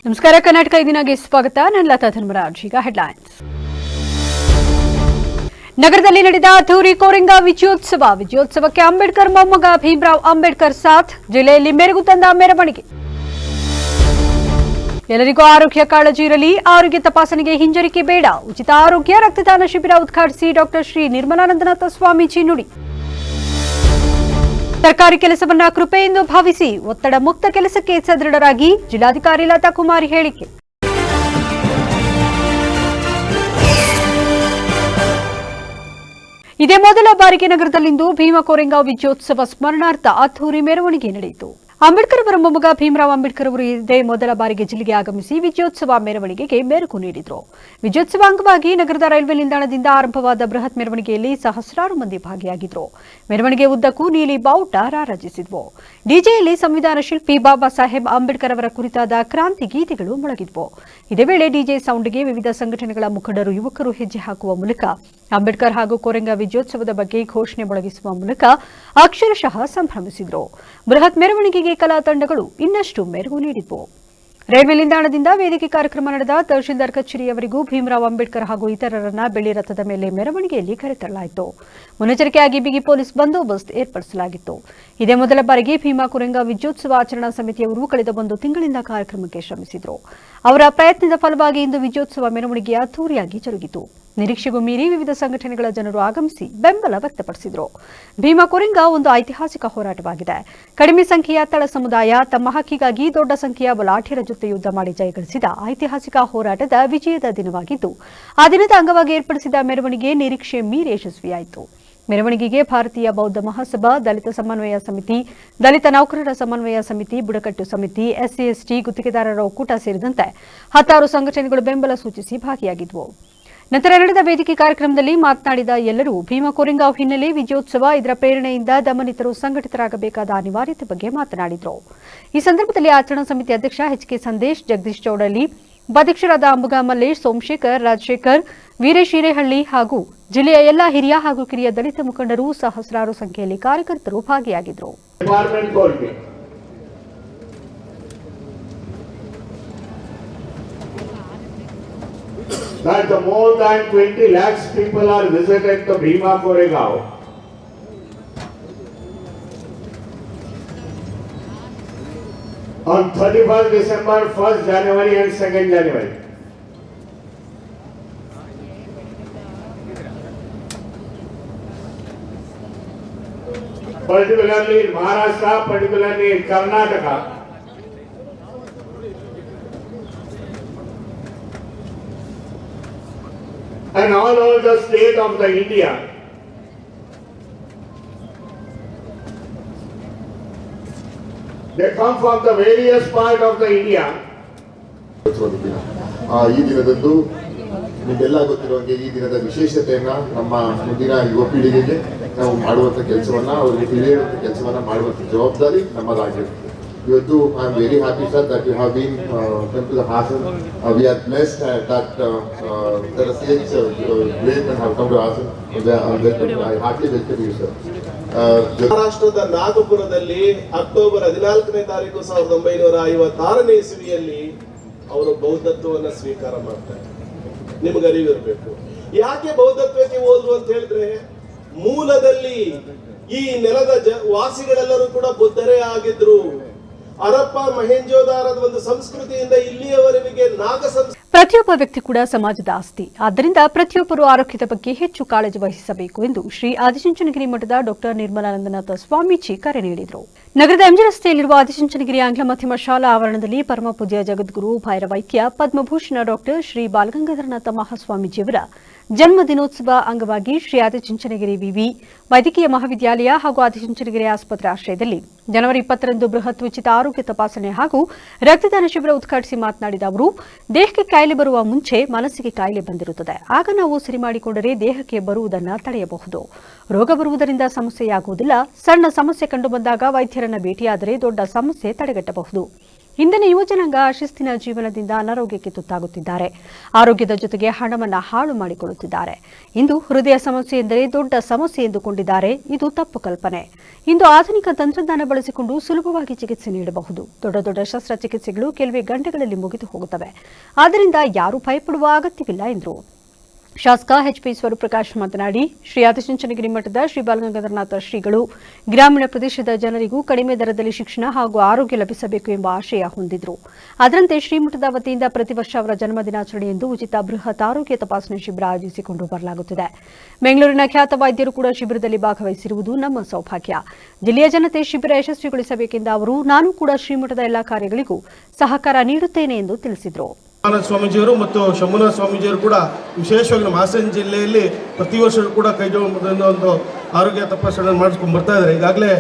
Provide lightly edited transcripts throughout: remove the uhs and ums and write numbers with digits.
ನಮಸ್ಕಾರ. ಕರ್ನಾಟಕ ಇದೀನಾಗೆ ಸ್ವಾಗತ. ನಾನು ಲತಾ ಧರ್ಮರಾಜ್. ಈಗ ಹೆಡ್ಲೈನ್ಸ್. ನಗರದಲ್ಲಿ ನಡೆದ ಅದ್ದೂರಿ ಕೋರೆಂಗ ವಿಜಯೋತ್ಸವಕ್ಕೆ ಅಂಬೇಡ್ಕರ್ ಮೊಮ್ಮಗ ಭೀಮರಾವ್ ಅಂಬೇಡ್ಕರ್ ಸಾಥ್. ಜಿಲ್ಲೆಯಲ್ಲಿ ಮೆರುಗು ತಂದ ಮೆರವಣಿಗೆ. ಎಲ್ಲರಿಗೂ ಆರೋಗ್ಯ ಕಾಳಜಿ ಇರಲಿ, ಆರೋಗ್ಯ ತಪಾಸಣೆಗೆ ಹಿಂಜರಿಕೆ ಬೇಡ. ಉಚಿತ ಆರೋಗ್ಯ ರಕ್ತದಾನ ಶಿಬಿರ ಉದ್ಘಾಟಿಸಿ ಡಾಕ್ಟರ್ ಶ್ರೀ ನಿರ್ಮಲಾನಂದನಾಥ ಸ್ವಾಮೀಜಿ ನುಡಿ. ಸರ್ಕಾರಿ ಕೆಲಸವನ್ನ ಕೃಪೆ ಎಂದು ಭಾವಿಸಿ ಒತ್ತಡ ಮುಕ್ತ ಕೆಲಸಕ್ಕೆ ಸದೃಢರಾಗಿ ಜಿಲ್ಲಾಧಿಕಾರಿ ಲತಾ ಕುಮಾರಿ ಹೇಳಿಕೆ. ಇದೇ ಮೊದಲ ಬಾರಿಗೆ ನಗರದಲ್ಲಿಂದು ಭೀಮ ಕೋರೆಂಗ ವಿಜಯೋತ್ಸವ ಸ್ಮರಣಾರ್ಥ ಅದ್ದೂರಿ ಮೆರವಣಿಗೆ ನಡೆಯಿತು. ಅಂಬೇಡ್ಕರ್ ಅವರ ಮೊಮ್ಮಗ ಭೀಮರಾವ್ ಅಂಬೇಡ್ಕರ್ ಅವರು ಇದೇ ಮೊದಲ ಬಾರಿಗೆ ಜಿಲ್ಲೆಗೆ ಆಗಮಿಸಿ ವಿಜಯೋತ್ಸವ ಮೆರವಣಿಗೆಗೆ ಮೆರುಗು ನೀಡಿದರು. ವಿಜಯೋತ್ಸವ ಅಂಗವಾಗಿ ನಗರದ ರೈಲ್ವೆ ನಿಲ್ದಾಣದಿಂದ ಆರಂಭವಾದ ಬೃಹತ್ ಮೆರವಣಿಗೆಯಲ್ಲಿ ಸಹಸ್ರಾರು ಮಂದಿ ಭಾಗಿಯಾಗಿದ್ದರು. ಮೆರವಣಿಗೆ ಉದ್ದಕ್ಕೂ ನೀಲಿ ಬಾವುಟ ರಾರಾಜಿಸಿದ್ವು. ಡಿಜೆಯಲ್ಲಿ ಸಂವಿಧಾನ ಶಿಲ್ಪಿ ಬಾಬಾ ಸಾಹೇಬ್ ಅಂಬೇಡ್ಕರ್ ಅವರ ಕುರಿತಾದ ಕ್ರಾಂತಿ ಗೀತೆಗಳು ಮೊಳಗಿದ್ವು. ಇದೇ ವೇಳೆ ಡಿಜೆ ಸೌಂಡ್ಗೆ ವಿವಿಧ ಸಂಘಟನೆಗಳ ಮುಖಂಡರು, ಯುವಕರು ಹೆಜ್ಜೆ ಹಾಕುವ ಮೂಲಕ ಅಂಬೇಡ್ಕರ್ ಹಾಗೂ ಕೋರೆಂಗ ವಿಜಯೋತ್ಸವದ ಬಗ್ಗೆ ಘೋಷಣೆ ಮೊಳಗಿಸುವ ಮೂಲಕ ಅಕ್ಷರಶಃ ಸಂಭ್ರಮಿಸಿದರು. ಬೃಹತ್ ಮೆರವಣಿಗೆಗೆ ಕಲಾ ತಂಡಗಳು ಇನ್ನಷ್ಟು ಮೆರುಗು ನೀಡಿದ್ವು. ರೈಲ್ವೆ ನಿಲ್ದಾಣದಿಂದ ವೇದಿಕೆ ಕಾರ್ಯಕ್ರಮ ನಡೆದ ತಹಶೀಲ್ದಾರ್ ಕಚೇರಿಯವರೆಗೂ ಭೀಮರಾವ್ ಅಂಬೇಡ್ಕರ್ ಹಾಗೂ ಇತರರನ್ನ ಬೆಳ್ಳಿ ರಥದ ಮೇಲೆ ಮೆರವಣಿಗೆಯಲ್ಲಿ ಕರೆತರಲಾಯಿತು. ಮುನ್ನೆಚ್ಚರಿಕೆಯಾಗಿ ಬಿಗಿ ಪೊಲೀಸ್ ಬಂದೋಬಸ್ತ್ ಏರ್ಪಡಿಸಲಾಗಿತ್ತು. ಇದೇ ಮೊದಲ ಬಾರಿಗೆ ಭೀಮಾ ಕೋರೆಂಗ ವಿಜಯೋತ್ಸವ ಆಚರಣಾ ಸಮಿತಿಯವರು ಕಳೆದ 1 ತಿಂಗಳಿಂದ ಕಾರ್ಯಕ್ರಮಕ್ಕೆ ಶ್ರಮಿಸಿದರು. ಅವರ ಪ್ರಯತ್ನದ ಫಲವಾಗಿ ಇಂದು ವಿಜಯೋತ್ಸವ ಮೆರವಣಿಗೆ ಅದ್ದೂರಿಯಾಗಿ ಜರುಗಿತು. ನಿರೀಕ್ಷೆಗೂ ಮೀರಿ ವಿವಿಧ ಸಂಘಟನೆಗಳ ಜನರು ಆಗಮಿಸಿ ಬೆಂಬಲ ವ್ಯಕ್ತಪಡಿಸಿದರು. ಭೀಮಾ ಕೋರೆಂಗ ಒಂದು ಐತಿಹಾಸಿಕ ಹೋರಾಟವಾಗಿದೆ. ಕಡಿಮೆ ಸಂಖ್ಯೆಯ ತಳ ಸಮುದಾಯ ತಮ್ಮ ಹಕ್ಕಿಗಾಗಿ ದೊಡ್ಡ ಸಂಖ್ಯೆಯ ಬಲಾಢ್ಯರ ಜೊತೆ ಯುದ್ಧ ಮಾಡಿ ಜಯಗಳಿಸಿದ ಐತಿಹಾಸಿಕ ಹೋರಾಟದ ವಿಜಯದ ದಿನವಾಗಿದ್ದು, ಆ ದಿನದ ಅಂಗವಾಗಿ ಏರ್ಪಡಿಸಿದ ಮೆರವಣಿಗೆ ನಿರೀಕ್ಷೆ ಮೀರಿ ಯಶಸ್ವಿಯಾಯಿತು. ಮೆರವಣಿಗೆಗೆ ಭಾರತೀಯ ಬೌದ್ಧ ಮಹಾಸಭಾ, ದಲಿತ ಸಮನ್ವಯ ಸಮಿತಿ, ದಲಿತ ನೌಕರರ ಸಮನ್ವಯ ಸಮಿತಿ, ಬುಡಕಟ್ಟು ಸಮಿತಿ, SC/ST ಗುತ್ತಿಗೆದಾರರ ಒಕ್ಕೂಟ ಸೇರಿದಂತೆ 10 ಸಂಘಟನೆಗಳು ಬೆಂಬಲ ಸೂಚಿಸಿ ಭಾಗಿಯಾಗಿದ್ದವು. ನಂತರ ನಡೆದ ವೇದಿಕೆ ಕಾರ್ಯಕ್ರಮದಲ್ಲಿ ಮಾತನಾಡಿದ ಎಲ್ಲರೂ ಭೀಮಾ ಕೋರೆಂಗ ಹಿನ್ನೆಲೆ ವಿಜಯೋತ್ಸವ, ಇದರ ಪ್ರೇರಣೆಯಿಂದ ದಮನಿತರು ಸಂಘಟಿತರಾಗಬೇಕಾದ ಅನಿವಾರ್ಯತೆ ಬಗ್ಗೆ ಮಾತನಾಡಿದರು. ಈ ಸಂದರ್ಭದಲ್ಲಿ ಆಚರಣಾ ಸಮಿತಿ ಅಧ್ಯಕ್ಷ HK ಸಂದೇಶ್, ಜಗದೀಶ್ ಚೌಡಳ್ಳಿ, ಉಪಾಧ್ಯಕ್ಷರಾದ ಅಂಬುಗ ಮಲ್ಲೇಶ್, ಸೋಮಶೇಖರ್, ರಾಜಶೇಖರ್, ವೀರೇಶ್ ಹಿರೇಹಳ್ಳಿ ಹಾಗೂ ಜಿಲ್ಲೆಯ ಎಲ್ಲಾ ಹಿರಿಯ ಹಾಗೂ ಕಿರಿಯ ದಲಿತ ಮುಖಂಡರು, ಸಹಸ್ರಾರು ಸಂಖ್ಯೆಯಲ್ಲಿ ಕಾರ್ಯಕರ್ತರು ಭಾಗಿಯಾಗಿದ್ದರು. That the more than 20 lakhs people are visited the Bhima Koregaon. On 31st December, 1st January and 2nd January. Particularly in Maharashtra, particularly in Karnataka. And all over the state of the India. They come from the various part of the India. ಈ ದಿನದಂದು ನಿಮಗೆಲ್ಲ ಗೊತ್ತಿರುವಂಗೆ ಈ ದಿನದ ವಿಶೇಷತೆಯನ್ನ ನಮ್ಮ ಮುಂದಿನ ಯುವ ಪೀಳಿಗೆಗೆ ನಾವು ಮಾಡುವಂಥ ಕೆಲಸವನ್ನ ಅವರಿಗೆ ತಿಳಿಯುವಂಥ ಕೆಲಸವನ್ನ ಮಾಡುವಂಥ ಜವಾಬ್ದಾರಿ ನಮ್ಮದಾಗಿರುತ್ತೆ. ಇವತ್ತು I am very happy sir that you have been come to the Hassan. We are blessed that the saints great and have come to Hasan. I heartily welcome you sir. ಮಹಾರಾಷ್ಟ್ರದ ನಾಗಪುರದಲ್ಲಿ ಅಕ್ಟೋಬರ್ 14ನೇ ತಾರೀಕು 1956ನೇ ಇಸವಿಯಲ್ಲಿ ಅವರು ಬೌದ್ಧತ್ವವನ್ನು ಸ್ವೀಕಾರ ಮಾಡ್ತಾರೆ. ನಿಮಗೆ ಅರಿವಿರಬೇಕು ಯಾಕೆ ಬೌದ್ಧತ್ವಕ್ಕೆ ಹೋದ್ರು ಅಂತ ಹೇಳಿದ್ರೆ, ಮೂಲದಲ್ಲಿ ಈ ನೆಲದ ವಾಸಿಗಳೆಲ್ಲರೂ ಕೂಡ ಬುದ್ಧರೇ ಆಗಿದ್ರು. ಹರಪ್ಪ ಮಹೆಂಜೋದಾರದ ಒಂದು ಸಂಸ್ಕೃತಿಯಿಂದ ಇಲ್ಲಿಯವರೆಗೆ ಪ್ರತಿಯೊಬ್ಬ ವ್ಯಕ್ತಿ ಕೂಡ ಸಮಾಜದ ಆಸ್ತಿ. ಆದ್ದರಿಂದ ಪ್ರತಿಯೊಬ್ಬರು ಆರೋಗ್ಯದ ಬಗ್ಗೆ ಹೆಚ್ಚು ಕಾಳಜಿ ವಹಿಸಬೇಕು ಎಂದು ಶ್ರೀ ಆದಿಚುಂಚನಗಿರಿ ಮಠದ ಡಾಕ್ಟರ್ ನಿರ್ಮಲಾನಂದನಾಥ ಸ್ವಾಮೀಜಿ ಕರೆ ನೀಡಿದರು. ನಗರದ MG ರಸ್ತೆಯಲ್ಲಿರುವ ಆದಿಚುಂಚನಗಿರಿ ಆಂಗ್ಲ ಮಾಧ್ಯಮ ಶಾಲಾ ಆವರಣದಲ್ಲಿ ಪರಮಪೂಜ್ಯ ಜಗದ್ಗುರು ಭೈರವೈಕ್ಯ ಪದ್ಮಭೂಷಣ ಡಾಕ್ಟರ್ ಶ್ರೀ ಬಾಲಗಂಗಾಧರನಾಥ ಮಹಾಸ್ವಾಮೀಜಿಯವರ ಜನ್ಮ ದಿನೋತ್ಸವ ಅಂಗವಾಗಿ ಶ್ರೀ ಆದಿಚುಂಚನಗಿರಿ ವಿವಿ ವೈದ್ಯಕೀಯ ಮಹಾವಿದ್ಯಾಲಯ ಹಾಗೂ ಆದಿಚುಂಚನಗಿರಿ ಆಸ್ಪತ್ರೆ ಆಶ್ರಯದಲ್ಲಿ ಜನವರಿ 20ರಂದು ಬೃಹತ್ ಉಚಿತ ಆರೋಗ್ಯ ತಪಾಸಣೆ ಹಾಗೂ ರಕ್ತದಾನ ಶಿಬಿರ ಉದ್ಘಾಟಿಸಿ ಮಾತನಾಡಿದ ಅವರು, ದೇಹಕ್ಕೆ ಕಾಯಿಲೆ ಬರುವ ಮುಂಚೆ ಮನಸ್ಸಿಗೆ ಕಾಯಿಲೆ ಬಂದಿರುತ್ತದೆ. ಆಗ ನಾವು ಸರಿ ಮಾಡಿಕೊಂಡರೆ ದೇಹಕ್ಕೆ ಬರುವುದನ್ನು ತಡೆಯಬಹುದು. ರೋಗ ಬರುವುದರಿಂದ ಸಮಸ್ಯೆಯಾಗುವುದಿಲ್ಲ. ಸಣ್ಣ ಸಮಸ್ಯೆ ಕಂಡು ಬಂದಾಗ ವೈದ್ಯರನ್ನ ಭೇಟಿಯಾದರೆ ದೊಡ್ಡ ಸಮಸ್ಯೆ ತಡೆಗಟ್ಟಬಹುದು. ಇಂದಿನ ಯುವಜನಾಂಗ ಶಿಸ್ತಿನ ಜೀವನದಿಂದ ಅನಾರೋಗ್ಯಕ್ಕೆ ತುತ್ತಾಗುತ್ತಿದ್ದಾರೆ. ಆರೋಗ್ಯದ ಜೊತೆಗೆ ಹಣವನ್ನು ಹಾಳು ಮಾಡಿಕೊಳ್ಳುತ್ತಿದ್ದಾರೆ. ಇಂದು ಹೃದಯ ಸಮಸ್ಯೆ ಎಂದರೆ ದೊಡ್ಡ ಸಮಸ್ಯೆ ಎಂದುಕೊಂಡಿದ್ದಾರೆ. ಇದು ತಪ್ಪು ಕಲ್ಪನೆ. ಇಂದು ಆಧುನಿಕ ತಂತ್ರಜ್ಞಾನ ಬಳಸಿಕೊಂಡು ಸುಲಭವಾಗಿ ಚಿಕಿತ್ಸೆ ನೀಡಬಹುದು. ದೊಡ್ಡ ದೊಡ್ಡ ಶಸ್ತ್ರಚಿಕಿತ್ಸೆಗಳು ಕೆಲವೇ ಗಂಟೆಗಳಲ್ಲಿ ಮುಗಿದು ಹೋಗುತ್ತವೆ. ಆದ್ದರಿಂದ ಯಾರೂ ಭಯಪಡುವ ಅಗತ್ಯವಿಲ್ಲ ಎಂದರು. ಶಾಸಕ ಎಚ್.ಪಿ. ಸ್ವರೂಪ್ರಕಾಶ್ ಮಾತನಾಡಿ, ಶ್ರೀ ಆದಿಚುಂಚನಗಿರಿ ಮಠದ ಶ್ರೀ ಬಾಲಗಂಗಾಧರನಾಥ ಶ್ರೀಗಳು ಗ್ರಾಮೀಣ ಪ್ರದೇಶದ ಜನರಿಗೂ ಕಡಿಮೆ ದರದಲ್ಲಿ ಶಿಕ್ಷಣ ಹಾಗೂ ಆರೋಗ್ಯ ಲಭಿಸಬೇಕು ಎಂಬ ಆಶಯ ಹೊಂದಿದ್ರು. ಅದರಂತೆ ಶ್ರೀಮಠದ ವತಿಯಿಂದ ಪ್ರತಿ ವರ್ಷ ಅವರ ಜನ್ಮ ದಿನಾಚರಣೆಯಂದು ಉಚಿತ ಬೃಹತ್ ಆರೋಗ್ಯ ತಪಾಸಣೆ ಶಿಬಿರ ಆಯೋಜಿಸಿಕೊಂಡು ಬರಲಾಗುತ್ತಿದೆ. ಬೆಂಗಳೂರಿನ ಖ್ಯಾತ ವೈದ್ಯರು ಕೂಡ ಶಿಬಿರದಲ್ಲಿ ಭಾಗವಹಿಸಿರುವುದು ನಮ್ಮ ಸೌಭಾಗ್ಯ. ಜಿಲ್ಲೆಯ ಜನತೆ ಶಿಬಿರ ಯಶಸ್ವಿಗೊಳಿಸಬೇಕೆಂದ ಅವರು, ನಾನು ಕೂಡ ಶ್ರೀಮಠದ ಎಲ್ಲಾ ಕಾರ್ಯಗಳಿಗೂ ಸಹಕಾರ ನೀಡುತ್ತೇನೆ ಎಂದು ತಿಳಿಸಿದರು. ಸ್ವಾಮೀಜಿಯವರು ಮತ್ತು ಶಂಭುನಾಥ ಸ್ವಾಮೀಜಿಯವರು ಕೂಡ ವಿಶೇಷವಾಗಿ ನಮ್ಮ ಹಾಸನ ಜಿಲ್ಲೆಯಲ್ಲಿ ಪ್ರತಿ ವರ್ಷವೂ ಕೂಡ ಕೈಗೊಳ್ಳುವುದರಿಂದ ಒಂದು ಆರೋಗ್ಯ ತಪಾಸಣೆ ಮಾಡಿಸ್ಕೊಂಡು ಬರ್ತಾ ಇದ್ದಾರೆ. ಈಗಾಗಲೇ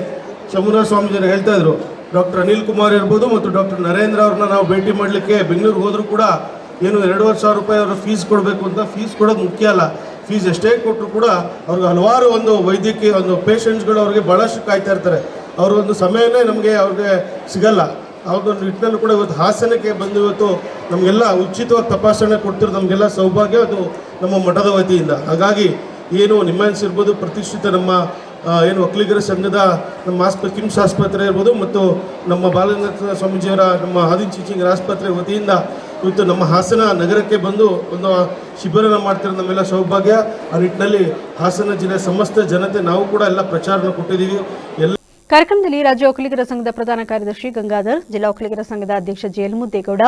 ಶಂಭುನಾಥ ಸ್ವಾಮೀಜಿಯವರು ಹೇಳ್ತಾ ಇದ್ರು, ಡಾಕ್ಟರ್ ಅನಿಲ್ ಕುಮಾರ್ ಇರ್ಬೋದು ಮತ್ತು ಡಾಕ್ಟರ್ ನರೇಂದ್ರ ಅವ್ರನ್ನ ನಾವು ಭೇಟಿ ಮಾಡಲಿಕ್ಕೆ ಬೆಂಗಳೂರಿಗೆ ಹೋದರೂ ಕೂಡ ಏನು 2,500 ರೂಪಾಯಿ ಅವರು ಫೀಸ್ ಕೊಡಬೇಕು ಅಂತ. ಫೀಸ್ ಕೊಡೋದು ಮುಖ್ಯ ಅಲ್ಲ, ಫೀಸ್ ಎಷ್ಟೇ ಕೊಟ್ಟರು ಕೂಡ ಅವ್ರಿಗೆ ಹಲವಾರು ಒಂದು ವೈದ್ಯಕೀಯ ಒಂದು ಪೇಷಂಟ್ಸ್ಗಳು ಅವ್ರಿಗೆ ಭಾಳಷ್ಟು ಕಾಯ್ತಾ ಇರ್ತಾರೆ. ಅವರ ಒಂದು ಸಮಯನೇ ನಮಗೆ ಅವ್ರಿಗೆ ಸಿಗಲ್ಲ. ಅವ್ರದ್ದೊಂದು ನಿಟ್ಟಿನಲ್ಲೂ ಕೂಡ ಇವತ್ತು ಹಾಸನಕ್ಕೆ ಬಂದು ಇವತ್ತು ನಮಗೆಲ್ಲ ಉಚಿತವಾಗಿ ತಪಾಸಣೆ ಕೊಡ್ತಿರೋದು ನಮಗೆಲ್ಲ ಸೌಭಾಗ್ಯ, ಅದು ನಮ್ಮ ಮಠದ ವತಿಯಿಂದ. ಹಾಗಾಗಿ ಏನು ನಿಮ್ಯಾನ್ಸ್ ಇರ್ಬೋದು, ಪ್ರತಿಷ್ಠಿತ ನಮ್ಮ ಏನು ಒಕ್ಕಲಿಗರ ಸಂಘದ ನಮ್ಮ ಕಿಮ್ಸ್ ಆಸ್ಪತ್ರೆ ಇರ್ಬೋದು ಮತ್ತು ನಮ್ಮ ಬಾಲಗಂಗಾಧರ ಸ್ವಾಮೀಜಿಯವರ ನಮ್ಮ ಆದಿಚುಂಚನಗಿರಿ ಆಸ್ಪತ್ರೆ ವತಿಯಿಂದ ಇವತ್ತು ನಮ್ಮ ಹಾಸನ ನಗರಕ್ಕೆ ಬಂದು ಒಂದು ಶಿಬಿರನ ಮಾಡ್ತಿರೋದು ನಮ್ಮೆಲ್ಲ ಸೌಭಾಗ್ಯ. ಆ ನಿಟ್ಟಿನಲ್ಲಿ ಹಾಸನ ಜಿಲ್ಲೆ ಸಮಸ್ತ ಜನತೆ ನಾವು ಕೂಡ ಎಲ್ಲ ಪ್ರಚಾರನ ಕೊಟ್ಟಿದ್ದೀವಿ. ಕಾರ್ಯಕ್ರಮದಲ್ಲಿ ರಾಜ್ಯ ಒಕ್ಕಲಿಗರ ಸಂಘದ ಪ್ರಧಾನ ಕಾರ್ಯದರ್ಶಿ ಗಂಗಾಧರ್, ಜಿಲ್ಲಾ ಒಕ್ಕಲಿಗರ ಸಂಘದ ಅಧ್ಯಕ್ಷ ಜೆಎಲ್ ಮುದ್ದೇಗೌಡ,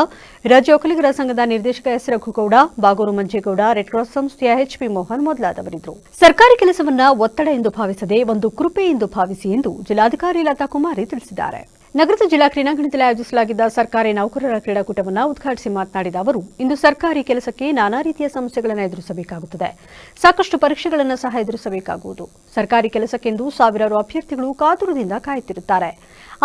ರಾಜ್ಯ ಒಕ್ಕಲಿಗರ ಸಂಘದ ನಿರ್ದೇಶಕ S Raghugowda, Bagur Manjegowda, red cross ಸಂಸ್ಥೆಯ ಎಚ್.ಪಿ. ಮೋಹನ್ ಮೊದಲಾದವರಿದ್ದರು. ಸರ್ಕಾರಿ ಕೆಲಸವನ್ನ ಒತ್ತಡ ಎಂದು ಭಾವಿಸದೆ ಒಂದು ಕೃಪೆ ಎಂದು ಭಾವಿಸಿ ಎಂದು ಜಿಲ್ಲಾಧಿಕಾರಿ ಲತಾ ಕುಮಾರಿ ತಿಳಿಸಿದ್ದಾರೆ. ನಗರದ ಜಿಲ್ಲಾ ಕ್ರೀಡಾಂಗಣದಲ್ಲಿ ಆಯೋಜಿಸಲಾಗಿದ್ದ ಸರ್ಕಾರಿ ನೌಕರರ ಕ್ರೀಡಾಕೂಟವನ್ನು ಉದ್ಘಾಟಿಸಿ ಮಾತನಾಡಿದ ಅವರು, ಇಂದು ಸರ್ಕಾರಿ ಕೆಲಸಕ್ಕೆ ನಾನಾ ರೀತಿಯ ಸಮಸ್ಯೆಗಳನ್ನು ಎದುರಿಸಬೇಕಾಗುತ್ತದೆ. ಸಾಕಷ್ಟು ಪರೀಕ್ಷೆಗಳನ್ನು ಸಹ ಎದುರಿಸಬೇಕಾಗುವುದು. ಸರ್ಕಾರಿ ಕೆಲಸಕ್ಕೆಂದು ಸಾವಿರಾರು ಅಭ್ಯರ್ಥಿಗಳು ಕಾತುರದಿಂದ ಕಾಯುತ್ತಿರುತ್ತಾರೆ.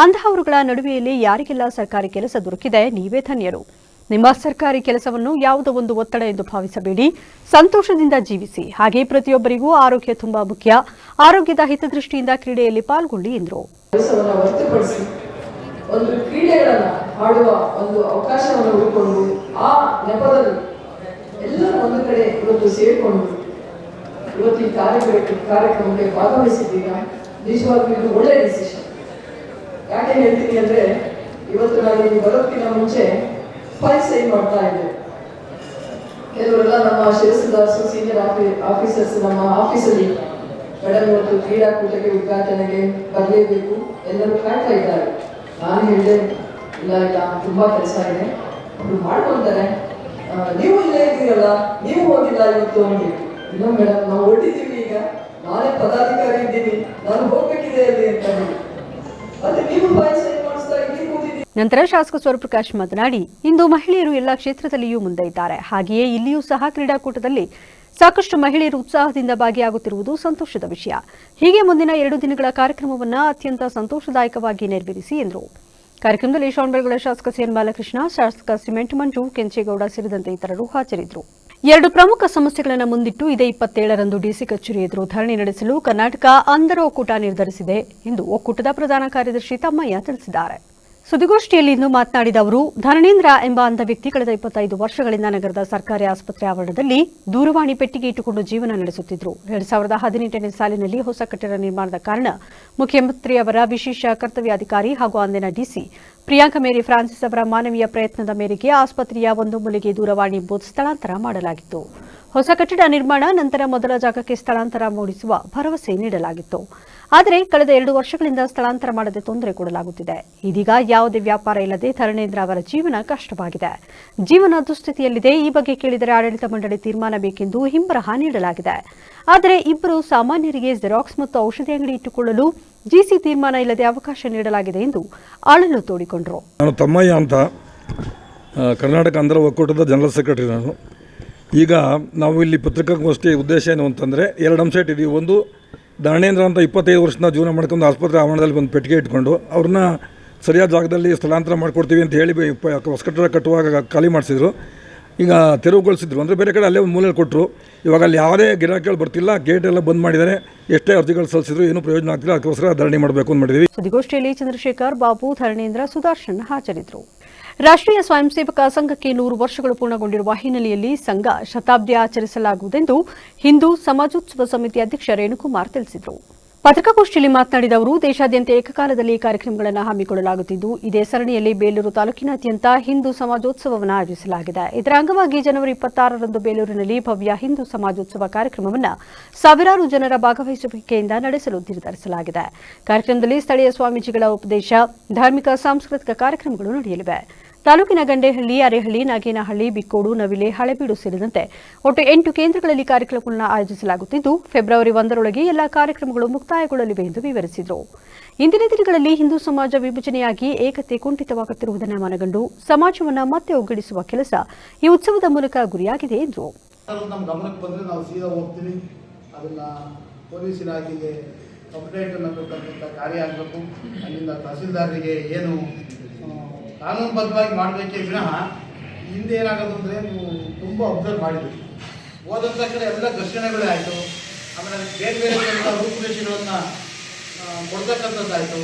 ಅಂತಹವರುಗಳ ನಡುವೆಯಲ್ಲಿ ಯಾರಿಗೆಲ್ಲ ಸರ್ಕಾರಿ ಕೆಲಸ ದೊರಕಿದೆ, ನೀವೇ ಧನ್ಯರು. ನಿಮ್ಮ ಸರ್ಕಾರಿ ಕೆಲಸವನ್ನು ಯಾವುದೋ ಒಂದು ಒತ್ತಡ ಎಂದು ಭಾವಿಸಬೇಡಿ, ಸಂತೋಷದಿಂದ ಜೀವಿಸಿ. ಹಾಗೆ ಪ್ರತಿಯೊಬ್ಬರಿಗೂ ಆರೋಗ್ಯ ತುಂಬಾ ಮುಖ್ಯ. ಆರೋಗ್ಯದ ಹಿತದೃಷ್ಟಿಯಿಂದ ಕ್ರೀಡೆಯಲ್ಲಿ ಪಾಲ್ಗೊಳ್ಳಿ ಎಂದರು. ಒಂದು ಕ್ರೀಡೆಗಳನ್ನ ಆಡುವ ಒಂದು ಅವಕಾಶವನ್ನು ಹುಡುಕೊಂಡು ಆ ನೆಪದಲ್ಲಿ ಎಲ್ಲರೂ ಒಂದು ಕಡೆ ಇವತ್ತು ಸೇರಿಕೊಂಡು ಇವತ್ತು ಈ ಕಾರ್ಯಕ್ರಮಕ್ಕೆ ಭಾಗವಹಿಸಿದ್ದೀಗ. ನಿಜವಾಗ್ಲೂ ಇದು ಒಳ್ಳೆಯ ಡಿಸಿಷನ್. ಯಾಕೆ ಹೇಳ್ತೀನಿ ಅಂದ್ರೆ, ಇವತ್ತು ನಾನು ಇಲ್ಲಿ ಬರೋದಕ್ಕಿಂತ ಮುಂಚೆ ಫೈಲ್ ಸೈನ್ ಮಾಡ್ತಾ ಇದ್ದೆ. ಕೆಲವರೆಲ್ಲ ನಮ್ಮ ಶಿರಸದಾಸು ಸೀನಿಯರ್ ಆಫೀಸರ್ಸ್ ನಮ್ಮ ಆಫೀಸಲ್ಲಿ ಮೇಡಮ್ ಇವತ್ತು ಕ್ರೀಡಾಕೂಟಕ್ಕೆ ಉದ್ಘಾಟನೆಗೆ ಬರಲೇಬೇಕು, ಎಲ್ಲರೂ ಕಾಯ್ತಾ ಇದ್ದಾರೆ. ನಾನು ಹೇಳಿದೆ, ಇಲ್ಲ ತುಂಬಾ ಕೆಲಸ ಇದೆ, ಅವರು ಮಾಡ್ಕೊಳ್ತಾರೆ, ನೀವು ಇಲ್ಲೇ ಇದ್ದೀರಲ್ಲ, ನೀವು ಹೋಗಿಲ್ಲ ಇವತ್ತು ಅಂದ್ಬಿಟ್ಟು. ಇಲ್ಲ ಮೇಡಮ್, ನಾವು ಹೊರಟಿದ್ದೀವಿ, ಈಗ ನಾನೇ ಪದಾಧಿಕಾರಿ ಇದ್ದೀನಿ, ನಾನು ಹೋಗ್ಬೇಕಿದೆ ಅಲ್ಲಿ ಅಂತ ಹೇಳಿ ಮತ್ತೆ ನೀವು ಫೈಲ್ ಸೈನ್ ಮಾಡಿಸ್ತಾ ಇಲ್ಲಿ ಕೂತಿದ್ದೀವಿ. ನಂತರ ಶಾಸಕ ಸ್ವರೂಪ್ರಕಾಶ್ ಮಾತನಾಡಿ, ಇಂದು ಮಹಿಳೆಯರು ಎಲ್ಲ ಕ್ಷೇತ್ರದಲ್ಲಿಯೂ ಮುಂದೆ ಇದ್ದಾರೆ. ಹಾಗೆಯೇ ಇಲ್ಲಿಯೂ ಸಹ ಕ್ರೀಡಾಕೂಟದಲ್ಲಿ ಸಾಕಷ್ಟು ಮಹಿಳೆಯರು ಉತ್ಸಾಹದಿಂದ ಭಾಗಿಯಾಗುತ್ತಿರುವುದು ಸಂತೋಷದ ವಿಷಯ. ಹೀಗೆ ಮುಂದಿನ 2 ದಿನಗಳ ಕಾರ್ಯಕ್ರಮವನ್ನು ಅತ್ಯಂತ ಸಂತೋಷದಾಯಕವಾಗಿ ನೆರವೇರಿಸಿ ಎಂದರು. ಕಾರ್ಯಕ್ರಮದಲ್ಲಿ ಶ್ರವಣಬೆಳಗೊಳ ಶಾಸಕ ಸಿಎನ್ ಬಾಲಕೃಷ್ಣ, ಶಾಸಕ ಸಿಮೆಂಟ್ ಮಂಜು, ಕೆಂಚೇಗೌಡ ಸೇರಿದಂತೆ ಇತರರು ಹಾಜರಿದ್ದರು. 2 ಪ್ರಮುಖ ಸಮಸ್ಯೆಗಳನ್ನು ಮುಂದಿಟ್ಟು ಇದೇ 27ರಂದು ಡಿಸಿ ಕಚೇರಿ ಎದುರು ಧರಣಿ ನಡೆಸಲು ಕರ್ನಾಟಕ ಅಂಧರ ಒಕ್ಕೂಟ ನಿರ್ಧರಿಸಿದೆ ಎಂದು ಒಕ್ಕೂಟದ ಪ್ರಧಾನ ಕಾರ್ಯದರ್ಶಿ ತಮ್ಮಯ್ಯ ತಿಳಿಸಿದ್ದಾರೆ. ಸುದ್ದಿಗೋಷ್ಠಿಯಲ್ಲಿ ಇಂದು ಮಾತನಾಡಿದ ಅವರು, ಧರಣೇಂದ್ರ ಎಂಬ ಅಂಧ ವ್ಯಕ್ತಿ ಕಳೆದ 25 ವರ್ಷಗಳಿಂದ ನಗರದ ಸರ್ಕಾರಿ ಆಸ್ಪತ್ರೆ ಆವರಣದಲ್ಲಿ ದೂರವಾಣಿ ಪೆಟ್ಟಿಗೆ ಇಟ್ಟುಕೊಂಡು ಜೀವನ ನಡೆಸುತ್ತಿದ್ದರು. 2018ನೇ ಸಾಲಿನಲ್ಲಿ ಹೊಸ ಕಟ್ಟಡ ನಿರ್ಮಾಣದ ಕಾರಣ ಮುಖ್ಯಮಂತ್ರಿ ಅವರ ವಿಶೇಷ ಕರ್ತವ್ಯಾಧಿಕಾರಿ ಹಾಗೂ ಅಂದಿನ ಡಿಸಿ ಪ್ರಿಯಾಂಕ ಮೇರಿ ಫ್ರಾನ್ಸಿಸ್ ಅವರ ಮಾನವೀಯ ಪ್ರಯತ್ನದ ಮೇರೆಗೆ ಆಸ್ಪತ್ರೆಯ ಒಂದು ಮೂಲೆಗೆ ದೂರವಾಣಿ ಬೂತ್ ಸ್ಥಳಾಂತರ ಮಾಡಲಾಗಿತ್ತು. ಹೊಸ ಕಟ್ಟಡ ನಿರ್ಮಾಣ ನಂತರ ಮೊದಲ ಜಾಗಕ್ಕೆ ಸ್ಥಳಾಂತರ ಮೂಡಿಸುವ ಭರವಸೆ ನೀಡಲಾಗಿತ್ತು. ಆದರೆ ಕಳೆದ 2 ವರ್ಷಗಳಿಂದ ಸ್ಥಳಾಂತರ ಮಾಡದೆ ತೊಂದರೆ ಕೊಡಲಾಗುತ್ತಿದೆ. ಇದೀಗ ಯಾವುದೇ ವ್ಯಾಪಾರ ಇಲ್ಲದೆ ಧರಣೇಂದ್ರ ಅವರ ಜೀವನ ಕಷ್ಟವಾಗಿದೆ, ಜೀವನ ದುಸ್ಥಿತಿಯಲ್ಲಿದೆ. ಈ ಬಗ್ಗೆ ಕೇಳಿದರೆ ಆಡಳಿತ ಮಂಡಳಿ ತೀರ್ಮಾನ ಬೇಕೆಂದು ಹಿಂಬರಹ ನೀಡಲಾಗಿದೆ. ಆದರೆ ಇಬ್ಬರು ಸಾಮಾನ್ಯರಿಗೆ ಜೆರಾಕ್ಸ್ ಮತ್ತು ಔಷಧಿ ಅಂಗಡಿ ಇಟ್ಟುಕೊಳ್ಳಲು ಜಿಸಿ ತೀರ್ಮಾನ ಇಲ್ಲದೆ ಅವಕಾಶ ನೀಡಲಾಗಿದೆ ಎಂದು ಅಳಲು ತೋಡಿಕೊಂಡರು. ನಾನು ತಮ್ಮಯ್ಯ ಅಂತ, ಕರ್ನಾಟಕ ಅಂಧರ ಒಕ್ಕೂಟದ ಜನರಲ್ ಸೆಕ್ರೆಟರಿ ನಾನು. ಈಗ ನಾವು ಇಲ್ಲಿ ಪತ್ರಿಕಾಗೋಷ್ಠಿ ಉದ್ದೇಶ ಏನು ಅಂತಂದರೆ 2 ಅಂಶ ಇಟ್ಟಿದ್ದೀವಿ. ಒಂದು, ಧರಣೇಂದ್ರ ಅಂತ 25 ವರ್ಷದಿಂದ ಜೀವನ ಮಾಡ್ಕೊಂಡು ಆಸ್ಪತ್ರೆ ಆವರಣದಲ್ಲಿ ಒಂದು ಪೆಟ್ಟಿಗೆ ಇಟ್ಕೊಂಡು ಅವ್ರನ್ನ ಸರಿಯಾದ ಜಾಗದಲ್ಲಿ ಸ್ಥಳಾಂತರ ಮಾಡಿಕೊಡ್ತೀವಿ ಅಂತ ಹೇಳಿ ಹೊಸ ಕಟ್ಟಡ ಕಟ್ಟುವಾಗ ಖಾಲಿ ಮಾಡಿಸಿದ್ರು. ಈಗ ತೆರವುಗೊಳಿಸಿದ್ರು, ಅಂದರೆ ಬೇರೆ ಕಡೆ ಅಲ್ಲೇ ಒಂದು ಮೂಲೆಯಲ್ಲಿ ಕೊಟ್ಟರು. ಇವಾಗ ಅಲ್ಲಿ ಯಾವುದೇ ಗಿರಾಕಿಗಳು ಬರ್ತಿಲ್ಲ, ಗೇಟ್ ಎಲ್ಲ ಬಂದ್ ಮಾಡಿದ್ದಾರೆ. ಎಷ್ಟೇ ಅರ್ಜಿಗಳು ಸಲ್ಲಿಸಿದ್ರು ಏನೂ ಪ್ರಯೋಜನ ಆಗ್ತಿಲ್ಲ. ಅದಕ್ಕೋಸ್ಕರ ಧರಣಿ ಮಾಡಬೇಕು ಅಂತ ಮಾಡಿದ್ದೀವಿ. ಸುದ್ದಿಗೋಷ್ಠಿಯಲ್ಲಿ ಚಂದ್ರಶೇಖರ್, ಬಾಬು, ಧರಣೇಂದ್ರ, ಸುದರ್ಶನ್ ಹಾಜರಿದ್ದರು. ರಾಷ್ಟ್ರೀಯ ಸ್ವಯಂ ಸೇವಕ ಸಂಘಕ್ಕೆ 100 ವರ್ಷಗಳು ಪೂರ್ಣಗೊಂಡಿರುವ ಹಿನ್ನೆಲೆಯಲ್ಲಿ ಸಂಘ ಶತಾಬ್ದಿ ಆಚರಿಸಲಾಗುವುದೆಂದು ಹಿಂದೂ ಸಮಾಜೋತ್ಸವ ಸಮಿತಿ ಅಧ್ಯಕ್ಷ ರೇಣುಕುಮಾರ್ ತಿಳಿಸಿದರು. ಪತ್ರಿಕಾಗೋಷ್ಠಿಯಲ್ಲಿ ಮಾತನಾಡಿದ ಅವರು, ದೇಶಾದ್ಯಂತ ಏಕಕಾಲದಲ್ಲಿ ಕಾರ್ಯಕ್ರಮಗಳನ್ನು ಹಮ್ಮಿಕೊಳ್ಳಲಾಗುತ್ತಿದ್ದು, ಇದೇ ಸರಣಿಯಲ್ಲಿ ಬೇಲೂರು ತಾಲೂಕಿನಾದ್ಯಂತ ಹಿಂದೂ ಸಮಾಜೋತ್ಸವವನ್ನು ಆಯೋಜಿಸಲಾಗಿದೆ. ಇದರ ಅಂಗವಾಗಿ ಜನವರಿ 26ರಂದು ಬೇಲೂರಿನಲ್ಲಿ ಭವ್ಯ ಹಿಂದೂ ಸಮಾಜೋತ್ಸವ ಕಾರ್ಯಕ್ರಮವನ್ನು ಸಾವಿರಾರು ಜನರ ಭಾಗವಹಿಸುವಿಕೆಯಿಂದ ನಡೆಸಲು ನಿರ್ಧರಿಸಲಾಗಿದೆ. ಕಾರ್ಯಕ್ರಮದಲ್ಲಿ ಸ್ಥಳೀಯ ಸ್ವಾಮೀಜಿಗಳ ಉಪದೇಶ, ಧಾರ್ಮಿಕ ಸಾಂಸ್ಕೃತಿಕ ಕಾರ್ಯಕ್ರಮಗಳು ನಡೆಯಲಿವೆ. ತಾಲೂಕಿನ ಗಂಡೇಹಳ್ಳಿ, ಅರೇಹಳ್ಳಿ, ನಾಗೇನಹಳ್ಳಿ, ಬಿಕ್ಕೋಡು, ನವಿಲೆ, ಹಳೆಬೀಡು ಸೇರಿದಂತೆ ಒಟ್ಟು 8 ಕೇಂದ್ರಗಳಲ್ಲಿ ಕಾರ್ಯಕ್ರಮಗಳನ್ನು ಆಯೋಜಿಸಲಾಗುತ್ತಿದ್ದು, ಫೆಬ್ರವರಿ 1ರೊಳಗೆ ಎಲ್ಲಾ ಕಾರ್ಯಕ್ರಮಗಳು ಮುಕ್ತಾಯಗೊಳ್ಳಲಿವೆ ಎಂದು ವಿವರಿಸಿದರು. ಇಂದಿನ ದಿನಗಳಲ್ಲಿ ಹಿಂದೂ ಸಮಾಜ ವಿಭಜನೆಯಾಗಿ ಏಕತೆ ಕುಂಠಿತವಾಗುತ್ತಿರುವುದನ್ನು ಮನಗಂಡು ಸಮಾಜವನ್ನು ಮತ್ತೆ ಒಗ್ಗೂಡಿಸುವ ಕೆಲಸ ಈ ಉತ್ಸವದ ಮೂಲಕ ಗುರಿಯಾಗಿದೆ ಎಂದರು. ನಮ್ಮ ಗಮನಕ್ಕೆ ಬಂದರೆ ನಾವು ಸೀದಾ ಹೋಗ್ತೀವಿ, ಅದನ್ನ ಪೊಲೀಸ್ ಇಲಾಖೆಗೆ ಕಂಪ್ಲೇಂಟ್ ಅನ್ನು ಕೊಟ್ಟಂಥ ಕಾರ್ಯ ಆಗಬೇಕು. ಅಲ್ಲಿಂದ ತಹಸೀಲ್ದಾರರಿಗೆ ಏನು ಕಾನೂನುಬದ್ಧವಾಗಿ ಮಾಡಬೇಕೇ ವಿನಃ ಹಿಂದೆ ಏನಾಗೋದು ಅಂದರೆ ನೀವು ತುಂಬ ಅಬ್ಸರ್ವ್ ಮಾಡಿದ್ರಿ, ಹೋದಂಥ ಕಡೆ ಎಲ್ಲ ಘರ್ಷಣೆಗಳೇ ಆಯಿತು. ಆಮೇಲೆ ಬೇರೆ ಬೇರೆ ರೂಪುರೇಷೆಗಳನ್ನು ಕೊಡ್ತಕ್ಕಂಥದ್ದಾಯಿತು,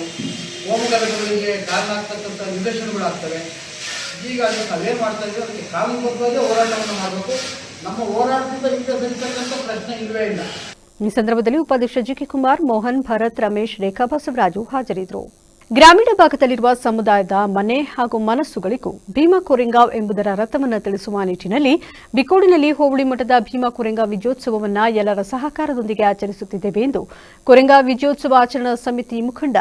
ಹೋಮಗಲಗಳಿಗೆ ಕಾರಣ ಆಗ್ತಕ್ಕಂಥ ನಿದರ್ಶನಗಳಾಗ್ತವೆ. ಈಗ ಅದನ್ನು ನಾವೇನು ಮಾಡ್ತಾ ಇದ್ದೀವಿ, ಅದಕ್ಕೆ ಕಾನೂನುಬದ್ಧವಾಗಿ ಹೋರಾಟವನ್ನು ಮಾಡಬೇಕು. ನಮ್ಮ ಹೋರಾಟದಿಂದ ಹಿಂದೆ ಸರಿತಕ್ಕಂಥ ಪ್ರಶ್ನೆ ಇಲ್ಲವೇ ಇಲ್ಲ. ಈ ಸಂದರ್ಭದಲ್ಲಿ ಉಪಾಧ್ಯಕ್ಷ ಜಿಕೆ ಕುಮಾರ್, ಮೋಹನ್, ಭರತ್, ರಮೇಶ್, ರೇಖಾ, ಬಸವರಾಜು ಹಾಜರಿದ್ದರು. ಗ್ರಾಮೀಣ ಭಾಗದಲ್ಲಿರುವ ಸಮುದಾಯದ ಮನೆ ಹಾಗೂ ಮನಸ್ಸುಗಳಿಗೂ ಭೀಮಾ ಕೊರೆಂಗಾವ್ ಎಂಬುದರ ಅರ್ಥವನ್ನು ತಿಳಿಸುವ ನಿಟ್ಟಿನಲ್ಲಿ ಬಿಕ್ಕೋಡಿನಲ್ಲಿ ಹೋಬಳಿ ಮಠದ ಭೀಮಾ ಕೊರೆಂಗಾವ್ ವಿಜಯೋತ್ಸವವನ್ನು ಎಲ್ಲರ ಸಹಕಾರದೊಂದಿಗೆ ಆಚರಿಸುತ್ತಿದ್ದೇವೆ ಎಂದು ಕೊರೆಂಗಾವ್ ವಿಜಯೋತ್ಸವ ಆಚರಣಾ ಸಮಿತಿ ಮುಖಂಡ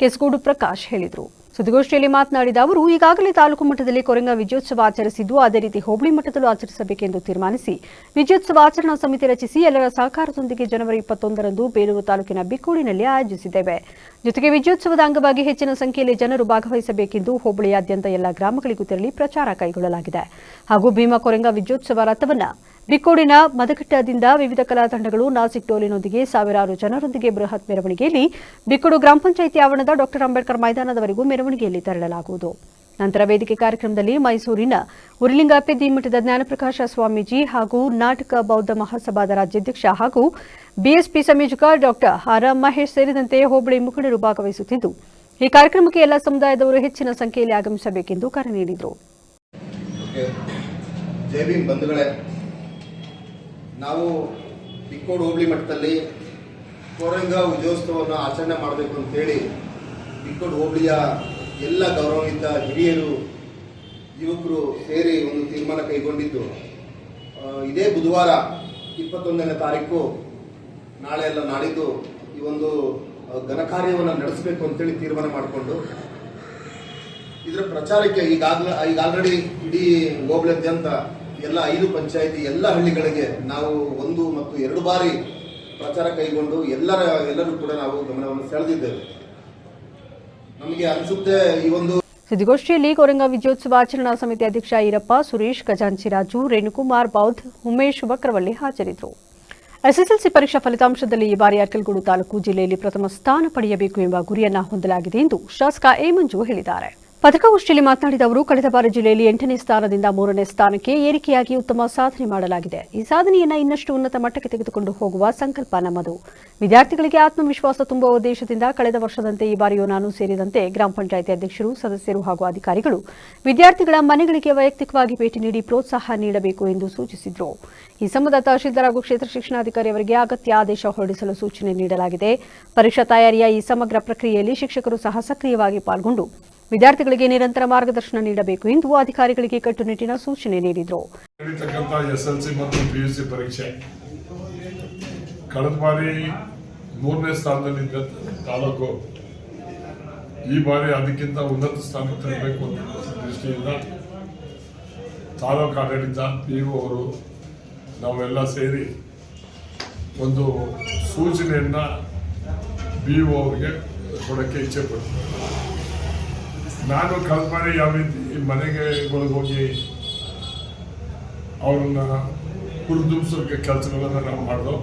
ಕೆಸ್ಗೋಡು ಪ್ರಕಾಶ್ ಹೇಳಿದರು. ಸುದ್ದಿಗೋಷ್ಠಿಯಲ್ಲಿ ಮಾತನಾಡಿದ ಅವರು, ಈಗಾಗಲೇ ತಾಲೂಕು ಮಟ್ಟದಲ್ಲಿ ಕೊರೆಂಗಾವ್ ವಿಜಯೋತ್ಸವ ಆಚರಿಸಿದ್ದು, ಅದೇ ರೀತಿ ಹೋಬಳಿ ಮಟ್ಟದಲ್ಲೂ ಆಚರಿಸಬೇಕೆಂದು ತೀರ್ಮಾನಿಸಿ ವಿಜಯೋತ್ಸವ ಆಚರಣಾ ಸಮಿತಿ ರಚಿಸಿ ಎಲ್ಲರ ಸಹಕಾರದೊಂದಿಗೆ ಜನವರಿ 21ರಂದು ಬೇಲೂರು ತಾಲೂಕಿನ ಬಿಕ್ಕೋಡಿನಲ್ಲಿ ಆಯೋಜಿಸಿದ್ದೇವೆ. ಜೊತೆಗೆ ವಿಜಯೋತ್ಸವದ ಅಂಗವಾಗಿ ಹೆಚ್ಚಿನ ಸಂಖ್ಯೆಯಲ್ಲಿ ಜನರು ಭಾಗವಹಿಸಬೇಕೆಂದು ಹೋಬಳಿಯಾದ್ಯಂತ ಎಲ್ಲ ಗ್ರಾಮಗಳಿಗೂ ತೆರಳಿ ಪ್ರಚಾರ ಕೈಗೊಳ್ಳಲಾಗಿದೆ. ಹಾಗೂ ಭೀಮಾ ಕೊರೆಂಗಾವ್ ವಿಜಯೋತ್ಸವ ರಥವನ್ನು ಬಿಕ್ಕೋಡಿನ ಮದಕಟ್ಟದಿಂದ ವಿವಿಧ ಕಲಾ ತಂಡಗಳು ನಾಸಿಕ್ ಡೋಲಿನೊಂದಿಗೆ ಸಾವಿರಾರು ಜನರೊಂದಿಗೆ ಬೃಹತ್ ಮೆರವಣಿಗೆಯಲ್ಲಿ ಬಿಕ್ಕೋಡು ಗ್ರಾಮ ಪಂಚಾಯಿತಿ ಆವರಣದ ಡಾ ಅಂಬೇಡ್ಕರ್ ಮೈದಾನದವರೆಗೂ ಮೆರವಣಿಗೆಯಲ್ಲಿ ತೆರಳಲಾಗುವುದು. ನಂತರ ವೇದಿಕೆ ಕಾರ್ಯಕ್ರಮದಲ್ಲಿ ಮೈಸೂರಿನ ಉರಿಲಿಂಗಪೆದ್ದಿ ಮಠದ ಜ್ಞಾನಪ್ರಕಾಶ ಸ್ವಾಮೀಜಿ ಹಾಗೂ ನಾಟಕ ಬೌದ್ಧ ಮಹಾಸಭಾದ ರಾಜ್ಯಾಧ್ಯಕ್ಷ ಹಾಗೂ ಬಿಎಸ್ಪಿ ಸಂಯೋಜಕ ಡಾ ಆರ್ ಮಹೇಶ್ ಸೇರಿದಂತೆ ಹೋಬಳಿ ಮುಖಂಡರು ಭಾಗವಹಿಸುತ್ತಿದ್ದು, ಈ ಕಾರ್ಯಕ್ರಮಕ್ಕೆ ಎಲ್ಲ ಸಮುದಾಯದವರು ಹೆಚ್ಚಿನ ಸಂಖ್ಯೆಯಲ್ಲಿ ಆಗಮಿಸಬೇಕೆಂದು ಕರೆ ನೀಡಿದರು. ಜೈ ಭೀಮ್ ಬಂಧುಗಳೇ, ನಾವು ಬಿಕ್ಕೋಡು ಹೋಬಳಿ ಮಟ್ಟದಲ್ಲಿ ಕೊರೆಂಗಾವ್ ವಿಜಯೋತ್ಸವವನ್ನು ಆಚರಣೆ ಮಾಡಬೇಕು ಅಂತೇಳಿ ಬಿಕ್ಕೋಡು ಹೋಬಳಿಯ ಎಲ್ಲ ಗೌರವಾನ್ವಿತ ಹಿರಿಯರು, ಯುವಕರು ಸೇರಿ ಒಂದು ತೀರ್ಮಾನ ಕೈಗೊಂಡಿದ್ದು, ಇದೇ ಬುಧವಾರ 21ನೇ ತಾರೀಕು, ನಾಳೆ ಎಲ್ಲ ನಾಡಿದ್ದು ಈ ಒಂದು ಘನಕಾರ್ಯವನ್ನು ನಡೆಸಬೇಕು ಅಂತೇಳಿ ತೀರ್ಮಾನ ಮಾಡಿಕೊಂಡು ಇದರ ಪ್ರಚಾರಕ್ಕೆ ಈಗ ಆಲ್ರೆಡಿ ಇಡೀ ಹೋಬಳಿಯಾದ್ಯಂತ ಎಲ್ಲ 5 ಪಂಚಾಯಿತಿ ಎಲ್ಲ ಹಳ್ಳಿಗಳಿಗೆ ನಾವು 1 ಮತ್ತು 2 ಬಾರಿ ಪ್ರಚಾರ ಕೈಗೊಂಡು ಎಲ್ಲರೂ ಕೂಡ ನಾವು ಗಮನವನ್ನು ಸೆಳೆದಿದ್ದೇವೆ. ನಮಗೆ ಅನಿಸುತ್ತೆ ಈ ಒಂದು ಸುದ್ದಿಗೋಷ್ಠಿಯಲ್ಲಿ ಕೊರೆಂಗಾವ್ ವಿಜಯೋತ್ಸವ ಆಚರಣಾ ಸಮಿತಿ ಅಧ್ಯಕ್ಷ ಈರಪ್ಪ, ಸುರೇಶ್, ಖಜಾಂಚಿ ರಾಜು, ರೇಣುಕುಮಾರ್, ಬೌದ್ಧ್, ಉಮೇಶ್ ವಕ್ರವಳ್ಳಿ ಹಾಜರಿದ್ದರು. ಎಸ್ಎಸ್ಎಲ್ಸಿ ಪರೀಕ್ಷಾ ಫಲಿತಾಂಶದಲ್ಲಿ ಈ ಬಾರಿ ಅರ್ಕಲಗೂಡು ತಾಲೂಕು ಜಿಲ್ಲೆಯಲ್ಲಿ ಪ್ರಥಮ ಸ್ಥಾನ ಪಡೆಯಬೇಕು ಎಂಬ ಗುರಿಯನ್ನು ಹೊಂದಲಾಗಿದೆ ಎಂದು ಶಾಸಕ ಎ ಮಂಜು ಹೇಳಿದ್ದಾರೆ. ಪತ್ರಿಕಾಗೋಷ್ಠಿಯಲ್ಲಿ ಮಾತನಾಡಿದ ಅವರು, ಕಳೆದ ಬಾರಿ ಜಿಲ್ಲೆಯಲ್ಲಿ 8ನೇ ಸ್ಥಾನದಿಂದ 3ನೇ ಸ್ಥಾನಕ್ಕೆ ಏರಿಕೆಯಾಗಿ ಉತ್ತಮ ಸಾಧನೆ ಮಾಡಲಾಗಿದೆ. ಈ ಸಾಧನೆಯನ್ನು ಇನ್ನಷ್ಟು ಉನ್ನತ ಮಟ್ಟಕ್ಕೆ ತೆಗೆದುಕೊಂಡು ಹೋಗುವ ಸಂಕಲ್ಪ ನಮ್ಮದು. ವಿದ್ಯಾರ್ಥಿಗಳಿಗೆ ಆತ್ಮವಿಶ್ವಾಸ ತುಂಬುವ ಉದ್ದೇಶದಿಂದ ಕಳೆದ ವರ್ಷದಂತೆ ಈ ಬಾರಿಯೂ ನಾನು ಸೇರಿದಂತೆ ಗ್ರಾಮ ಪಂಚಾಯಿತಿ ಅಧ್ಯಕ್ಷರು, ಸದಸ್ಯರು ಹಾಗೂ ಅಧಿಕಾರಿಗಳು ವಿದ್ಯಾರ್ಥಿಗಳ ಮನೆಗಳಿಗೆ ವೈಯಕ್ತಿಕವಾಗಿ ಭೇಟಿ ನೀಡಿ ಪ್ರೋತ್ಸಾಹ ನೀಡಬೇಕು ಎಂದು ಸೂಚಿಸಿದರು. ಈ ಸಂಬಂಧ ತಹಶೀಲ್ದಾರ್ ಹಾಗೂ ಕ್ಷೇತ್ರ ಶಿಕ್ಷಣಾಧಿಕಾರಿ ಅವರಿಗೆ ಅಗತ್ಯ ಆದೇಶ ಹೊರಡಿಸಲು ಸೂಚನೆ ನೀಡಲಾಗಿದೆ. ಪರೀಕ್ಷಾ ತಯಾರಿಯ ಈ ಸಮಗ್ರ ಪ್ರಕ್ರಿಯೆಯಲ್ಲಿ ಶಿಕ್ಷಕರು ಸಹ ಸಕ್ರಿಯವಾಗಿ ಪಾಲ್ಗೊಂಡು ವಿದ್ಯಾರ್ಥಿಗಳಿಗೆ ನಿರಂತರ ಮಾರ್ಗದರ್ಶನ ನೀಡಬೇಕು ಎಂದು ಅಧಿಕಾರಿಗಳಿಗೆ ಕಟ್ಟುನಿಟ್ಟಿನ ಸೂಚನೆ ನೀಡಿದರು. ಎಸ್ಎಲ್ಸಿ ಮತ್ತು ಪಿಯುಸಿ ಪರೀಕ್ಷೆ ಕಳೆದ ಬಾರಿ 3ನೇ ಸ್ಥಾನದಲ್ಲಿದ್ದ ತಾಲೂಕು ಈ ಬಾರಿ ಅದಕ್ಕಿಂತ ಉನ್ನತ ಸ್ಥಾನಕ್ಕೆ ತರಬೇಕು ಅಂತ ದೃಷ್ಟಿಯಿಂದ ತಾಲೂಕು ಆಡಳಿತ, ಪಿಯು ಅವರು ನಾವೆಲ್ಲ ಸೇರಿ ಒಂದು ಸೂಚನೆಯನ್ನ BO ಅವರಿಗೆ ಕೊಡೋಕ್ಕೆ ಇಚ್ಛೆ ಪಡ್ತೀನಿ. ನಾನು ಕಳೆದ ಬಾರಿ ಯಾವ ರೀತಿ ಮನೆಗೆ ಹೋಗಿ ಅವ್ರನ್ನ ಹುರಿದುಂಬಿಸೋಕೆ ಕೆಲಸಗಳನ್ನು ನಾವು ಮಾಡಿದೋ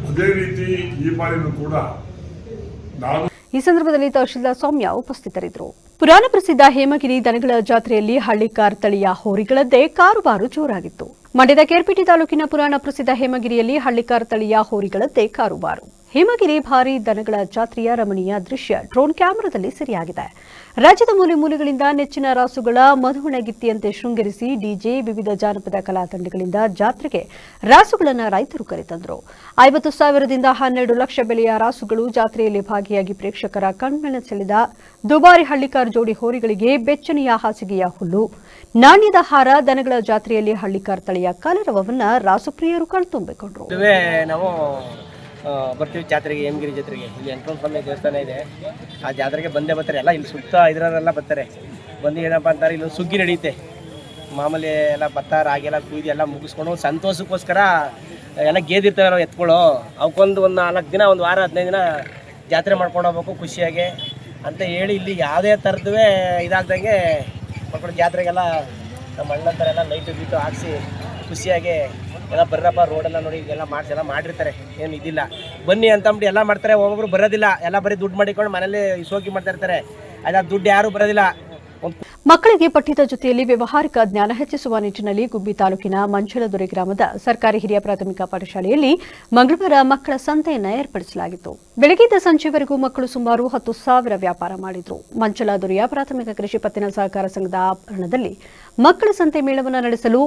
ಅದೇ ರೀತಿ ಈ ಬಾರಿನೂ ಕೂಡ ನಾನು. ಈ ಸಂದರ್ಭದಲ್ಲಿ ತಹಶೀಲ್ದಾರ್ ಸೌಮ್ಯ ಉಪಸ್ಥಿತರಿದ್ದರು. ಪುರಾಣ ಪ್ರಸಿದ್ಧ ಹೇಮಗಿರಿ ದನಗಳ ಜಾತ್ರೆಯಲ್ಲಿ ಹಳ್ಳಿಕಾರ್ ತಳಿಯ ಹೋರಿಗಳದ್ದೇ ಕಾರುಬಾರು ಜೋರಾಗಿತ್ತು. ಮಂಡ್ಯದ ಕೇರ್ಪೇಟೆ ತಾಲೂಕಿನ ಪುರಾಣ ಪ್ರಸಿದ್ಧ ಹೇಮಗಿರಿಯಲ್ಲಿ ಹಳ್ಳಿಕಾರ್ ತಳಿಯ ಹೋರಿಗಳದ್ದೇ ಕಾರುಬಾರು. ಹಿಮಗಿರಿ ಭಾರಿ ದನಗಳ ಜಾತ್ರೆಯ ರಮಣೀಯ ದೃಶ್ಯ ಡ್ರೋನ್ ಕ್ಯಾಮೆರಾದಲ್ಲಿ ಸೆರೆಯಾಗಿದೆ. ರಾಜ್ಯದ ಮೂಲೆ ಮೂಲೆಗಳಿಂದ ನೆಚ್ಚಿನ ರಾಸುಗಳ ಮಧುವಣಗಿತ್ತಿಯಂತೆ ಶೃಂಗರಿಸಿ ಡಿಜೆ, ವಿವಿಧ ಜಾನಪದ ಕಲಾ ತಂಡಗಳಿಂದ ಜಾತ್ರೆಗೆ ರಾಸುಗಳನ್ನು ರೈತರು ಕರೆತಂದರು. 50,000ದಿಂದ 12 ಲಕ್ಷ ಬೆಲೆಯ ರಾಸುಗಳು ಜಾತ್ರೆಯಲ್ಲಿ ಭಾಗಿಯಾಗಿ ಪ್ರೇಕ್ಷಕರ ಕಣ್ಮನ ಸೆಳೆದ ದುಬಾರಿ ಹಳ್ಳಿಕಾರ್ ಜೋಡಿ ಹೋರಿಗಳಿಗೆ ಬೆಚ್ಚನೆಯ ಹಾಸಿಗೆಯ ಹುಲ್ಲು, ನಾಣ್ಯದ ಹಾರ, ದನಗಳ ಜಾತ್ರೆಯಲ್ಲಿ ಹಳ್ಳಿಕಾರ್ ತಳಿಯ ಕಲರವವನ್ನು ರಾಸುಪ್ರಿಯರು ಕಣ್ತುಂಬಿಕೊಂಡರು. ನಾವು ಬರ್ತೀವಿ ಜಾತ್ರೆಗೆ, ಹೇಮಗಿರಿ ಜಾತ್ರೆಗೆ. ಇಲ್ಲಿ ಸ್ವಾಮಿ ದೇವಸ್ಥಾನ ಇದೆ, ಆ ಜಾತ್ರೆಗೆ ಬಂದೇ ಬರ್ತಾರೆ. ಎಲ್ಲ ಇಲ್ಲಿ ಸುತ್ತ ಇದರೆಲ್ಲ ಬರ್ತಾರೆ. ಬಂದು ಏನಪ್ಪ ಅಂತಾರೆ, ಇಲ್ಲಿ ಸುಗ್ಗಿ ನಡೆಯುತ್ತೆ. ಮಾಮೂಲಿ ಎಲ್ಲ ಭತ್ತ ರಾಗಿ ಎಲ್ಲ ಕುಯ್ದು ಎಲ್ಲ ಮುಗಿಸ್ಕೊಂಡು ಸಂತೋಷಕ್ಕೋಸ್ಕರ ಎಲ್ಲ ಗೇದಿರ್ತಾರೆ ನಾವು ಎತ್ಕೊಳ್ಳೋ. ಅವಕ್ಕೊಂದು 4 ದಿನ, 1 ವಾರ 15 ದಿನ ಜಾತ್ರೆ ಮಾಡ್ಕೊಂಡು ಹೋಗ್ಬೇಕು ಖುಷಿಯಾಗಿ ಅಂತ ಹೇಳಿ ಇಲ್ಲಿ ಯಾವುದೇ ಥರದ್ದು ಇದಾಗ್ದಂಗೆ ಮಕ್ಕಳು ಜಾತ್ರೆಗೆಲ್ಲ ನಮ್ಮ ಅಣ್ಣ ಥರ ಎಲ್ಲ ಲೈಟು ಗೀಟು ಹಾಕ್ಸಿ ಖುಷಿಯಾಗಿ ಎಲ್ಲ ಬರ್ರಪ್ಪ ರೋಡೆಲ್ಲ ನೋಡಿ ಎಲ್ಲ ಮಾಡಿರ್ತಾರೆ. ಏನು ಇದಿಲ್ಲ ಬನ್ನಿ ಅಂತಂದ್ಬಿಟ್ಟು ಎಲ್ಲ ಮಾಡ್ತಾರೆ. ಒಬ್ಬೊಬ್ರು ಬರೋದಿಲ್ಲ, ಎಲ್ಲ ಬರೀ ದುಡ್ಡು ಮಾಡಿಕೊಂಡು ಮನೇಲಿ ಸೋಕಿ ಮಾಡ್ತಾ ಇರ್ತಾರೆ. ಅದ ದುಡ್ಡು ಯಾರೂ ಬರೋದಿಲ್ಲ. ಮಕ್ಕಳಿಗೆ ಪಠ್ಯದ ಜೊತೆಯಲ್ಲಿ ವ್ಯವಹಾರಿಕ ಜ್ಞಾನ ಹೆಚ್ಚಿಸುವ ನಿಟ್ಟಿನಲ್ಲಿ ಗುಬ್ಬಿ ತಾಲೂಕಿನ ಮಂಚಲದೊರೆ ಗ್ರಾಮದ ಸರ್ಕಾರಿ ಹಿರಿಯ ಪ್ರಾಥಮಿಕ ಪಾಠಶಾಲೆಯಲ್ಲಿ ಮಂಗಳವಾರ ಮಕ್ಕಳ ಸಂತೆಯನ್ನು ಏರ್ಪಡಿಸಲಾಗಿತ್ತು. ಬೆಳಗ್ಗೆಯಿಂದ ಸಂಜೆವರೆಗೂ ಮಕ್ಕಳು ಸುಮಾರು 10,000 ವ್ಯಾಪಾರ ಮಾಡಿದ್ರು. ಮಂಚಲದೊರೆಯ ಪ್ರಾಥಮಿಕ ಕೃಷಿ ಪತ್ತಿನ ಸಹಕಾರ ಸಂಘದ ಆವರಣದಲ್ಲಿ ಮಕ್ಕಳ ಸಂತೆ ಮೇಳವನ್ನು ನಡೆಸಲು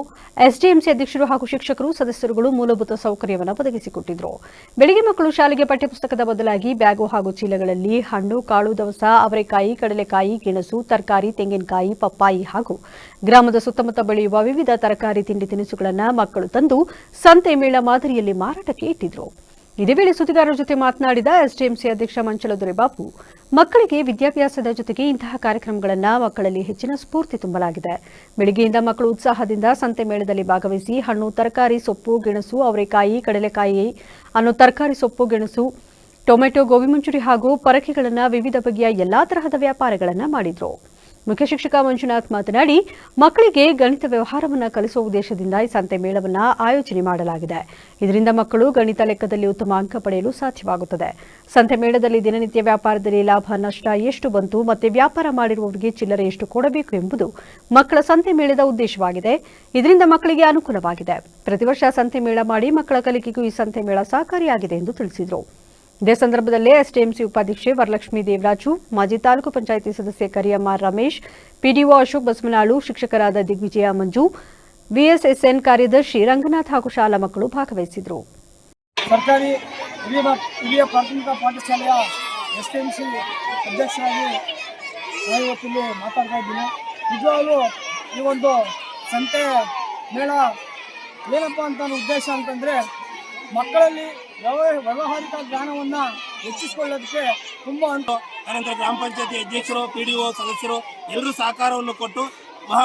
ಎಸ್ಡಿಎಂಸಿ ಅಧ್ಯಕ್ಷರು ಹಾಗೂ ಶಿಕ್ಷಕರು, ಸದಸ್ಯರುಗಳು ಮೂಲಭೂತ ಸೌಕರ್ಯವನ್ನು ಒದಗಿಸಿಕೊಟ್ಟಿದ್ರು. ಬೆಳಗ್ಗೆ ಮಕ್ಕಳು ಶಾಲೆಗೆ ಪಠ್ಯಪುಸ್ತಕದ ಬದಲಾಗಿ ಬ್ಯಾಗು ಹಾಗೂ ಚೀಲಗಳಲ್ಲಿ ಹಣ್ಣು, ಕಾಳು, ದವಸ, ಅವರೆಕಾಯಿ, ಕಡಲೆಕಾಯಿ, ಗೆಣಸು, ತರಕಾರಿ, ತೆಂಗಿನಕಾಯಿ, ಪಪ್ಪಾಯಿ ಹಾಗೂ ಗ್ರಾಮದ ಸುತ್ತಮುತ್ತ ಬೆಳೆಯುವ ವಿವಿಧ ತರಕಾರಿ, ತಿಂಡಿ ತಿನಿಸುಗಳನ್ನು ಮಕ್ಕಳು ತಂದು ಸಂತೆ ಮೇಳ ಮಾದರಿಯಲ್ಲಿ ಮಾರಾಟಕ್ಕೆ ಇಟ್ಟಿದ್ರು. ಇದೇ ವೇಳೆ ಸುದ್ದಿಗಾರರ ಜೊತೆ ಮಾತನಾಡಿದ ಎಸ್ಡಿಎಂಸಿ ಅಧ್ಯಕ್ಷ ಮಂಚಲದೊರೆ ಬಾಬು, ಮಕ್ಕಳಿಗೆ ವಿದ್ಯಾಭ್ಯಾಸದ ಜೊತೆಗೆ ಇಂತಹ ಕಾರ್ಯಕ್ರಮಗಳನ್ನು ಮಕ್ಕಳಲ್ಲಿ ಹೆಚ್ಚಿನ ಸ್ಫೂರ್ತಿ ತುಂಬಲಾಗಿದೆ. ಬೆಳಗ್ಗೆಯಿಂದ ಮಕ್ಕಳು ಉತ್ಸಾಹದಿಂದ ಸಂತೆ ಮೇಳದಲ್ಲಿ ಭಾಗವಹಿಸಿ ಹಣ್ಣು, ತರಕಾರಿ, ಸೊಪ್ಪು, ಗೆಣಸು, ಅವರೆಕಾಯಿ, ಕಡಲೆಕಾಯಿ ಅನ್ನೋ ತರಕಾರಿ, ಸೊಪ್ಪು, ಗೆಣಸು, ಟೊಮೆಟೊ, ಗೋಬಿ ಮಂಚೂರಿ ಹಾಗೂ ಪರಕೆಗಳನ್ನು ವಿವಿಧ ಬಗೆಯ ಎಲ್ಲಾ ತರಹದ ವ್ಯಾಪಾರಗಳನ್ನು ಮಾಡಿದ್ರು. ಮುಖ್ಯ ಶಿಕ್ಷಕ ಮಂಜುನಾಥ್ ಮಾತನಾಡಿ, ಮಕ್ಕಳಿಗೆ ಗಣಿತ ವ್ಯವಹಾರವನ್ನು ಕಲಿಸುವ ಉದ್ದೇಶದಿಂದ ಈ ಸಂತೆ ಮೇಳವನ್ನು ಆಯೋಜನೆ ಮಾಡಲಾಗಿದೆ. ಇದರಿಂದ ಮಕ್ಕಳು ಗಣಿತ ಲೆಕ್ಕದಲ್ಲಿ ಉತ್ತಮ ಅಂಕ ಪಡೆಯಲು ಸಾಧ್ಯವಾಗುತ್ತದೆ. ಸಂತೆ ಮೇಳದಲ್ಲಿ ದಿನನಿತ್ಯ ವ್ಯಾಪಾರದಲ್ಲಿ ಲಾಭ ನಷ್ಟ ಎಷ್ಟು ಬಂತು ಮತ್ತೆ ವ್ಯಾಪಾರ ಮಾಡಿರುವವರಿಗೆ ಚಿಲ್ಲರೆ ಎಷ್ಟು ಕೊಡಬೇಕು ಎಂಬುದು ಮಕ್ಕಳ ಸಂತೆ ಮೇಳದ ಉದ್ದೇಶವಾಗಿದೆ. ಇದರಿಂದ ಮಕ್ಕಳಿಗೆ ಅನುಕೂಲವಾಗಿದೆ. ಪ್ರತಿ ವರ್ಷ ಸಂತೆ ಮೇಳ ಮಾಡಿ ಮಕ್ಕಳ ಕಲಿಕೆಗೂ ಈ ಸಂತೆ ಮೇಳ ಸಹಕಾರಿಯಾಗಿದೆ ಎಂದು ತಿಳಿಸಿದರು. ಇದೇ ಸಂದರ್ಭದಲ್ಲಿ ಎಸ್ಡಿಎಂಸಿ ಉಪಾಧ್ಯಕ್ಷೆ ವರಲಕ್ಷ್ಮಿ ದೇವರಾಜು, ಮಾಜಿ ತಾಲೂಕು ಪಂಚಾಯಿತಿ ಸದಸ್ಯೆ ಕರಿಯಮ್ಮ ರಮೇಶ್, ಪಿಡಿಒ ಅಶೋಕ್ ಬಸವನಾಳು, ಶಿಕ್ಷಕರಾದ ದಿಗ್ವಿಜಯ ಮಂಜು, ವಿಎಸ್ಎಸ್ಎನ್ ಕಾರ್ಯದರ್ಶಿ ರಂಗನಾಥ್ ಹಾಗೂ ಶಾಲಾ ಮಕ್ಕಳು ಭಾಗವಹಿಸಿದರು. ಸರ್ಕಾರಿ ಹಿರಿಯ ಪ್ರಾಥಮಿಕ ಪಾಠಶಾಲೆಯ ಎಸ್ಡಿಎಂಸಿ ಅಧ್ಯಕ್ಷರಾಗಿ ನಾನು ಇವತ್ತಿಲ್ಲಿ ಮಾತಾಡ್ತಾ ಇದ್ದೀನಿ. ನಿಜವಾಗ್ಲೂ ಈ ಒಂದು ಸಂತೆ ಮೇಳ ಏನಪ್ಪ ಅಂತ ಉದ್ದೇಶ ಅಂತಂದರೆ, ಮಕ್ಕಳಲ್ಲಿ ವ್ಯವಹಾರಿಕ ಜ್ಞಾನವನ್ನು ಹೆಚ್ಚಿಸಿಕೊಳ್ಳೋದಕ್ಕೆ ತುಂಬ ಅನಂತರ ಗ್ರಾಮ ಪಂಚಾಯತಿ ಅಧ್ಯಕ್ಷರು, ಪಿಡಿಒ ಸದಸ್ಯರು ಎಲ್ಲರೂ ಸಹಕಾರವನ್ನು ಕೊಟ್ಟು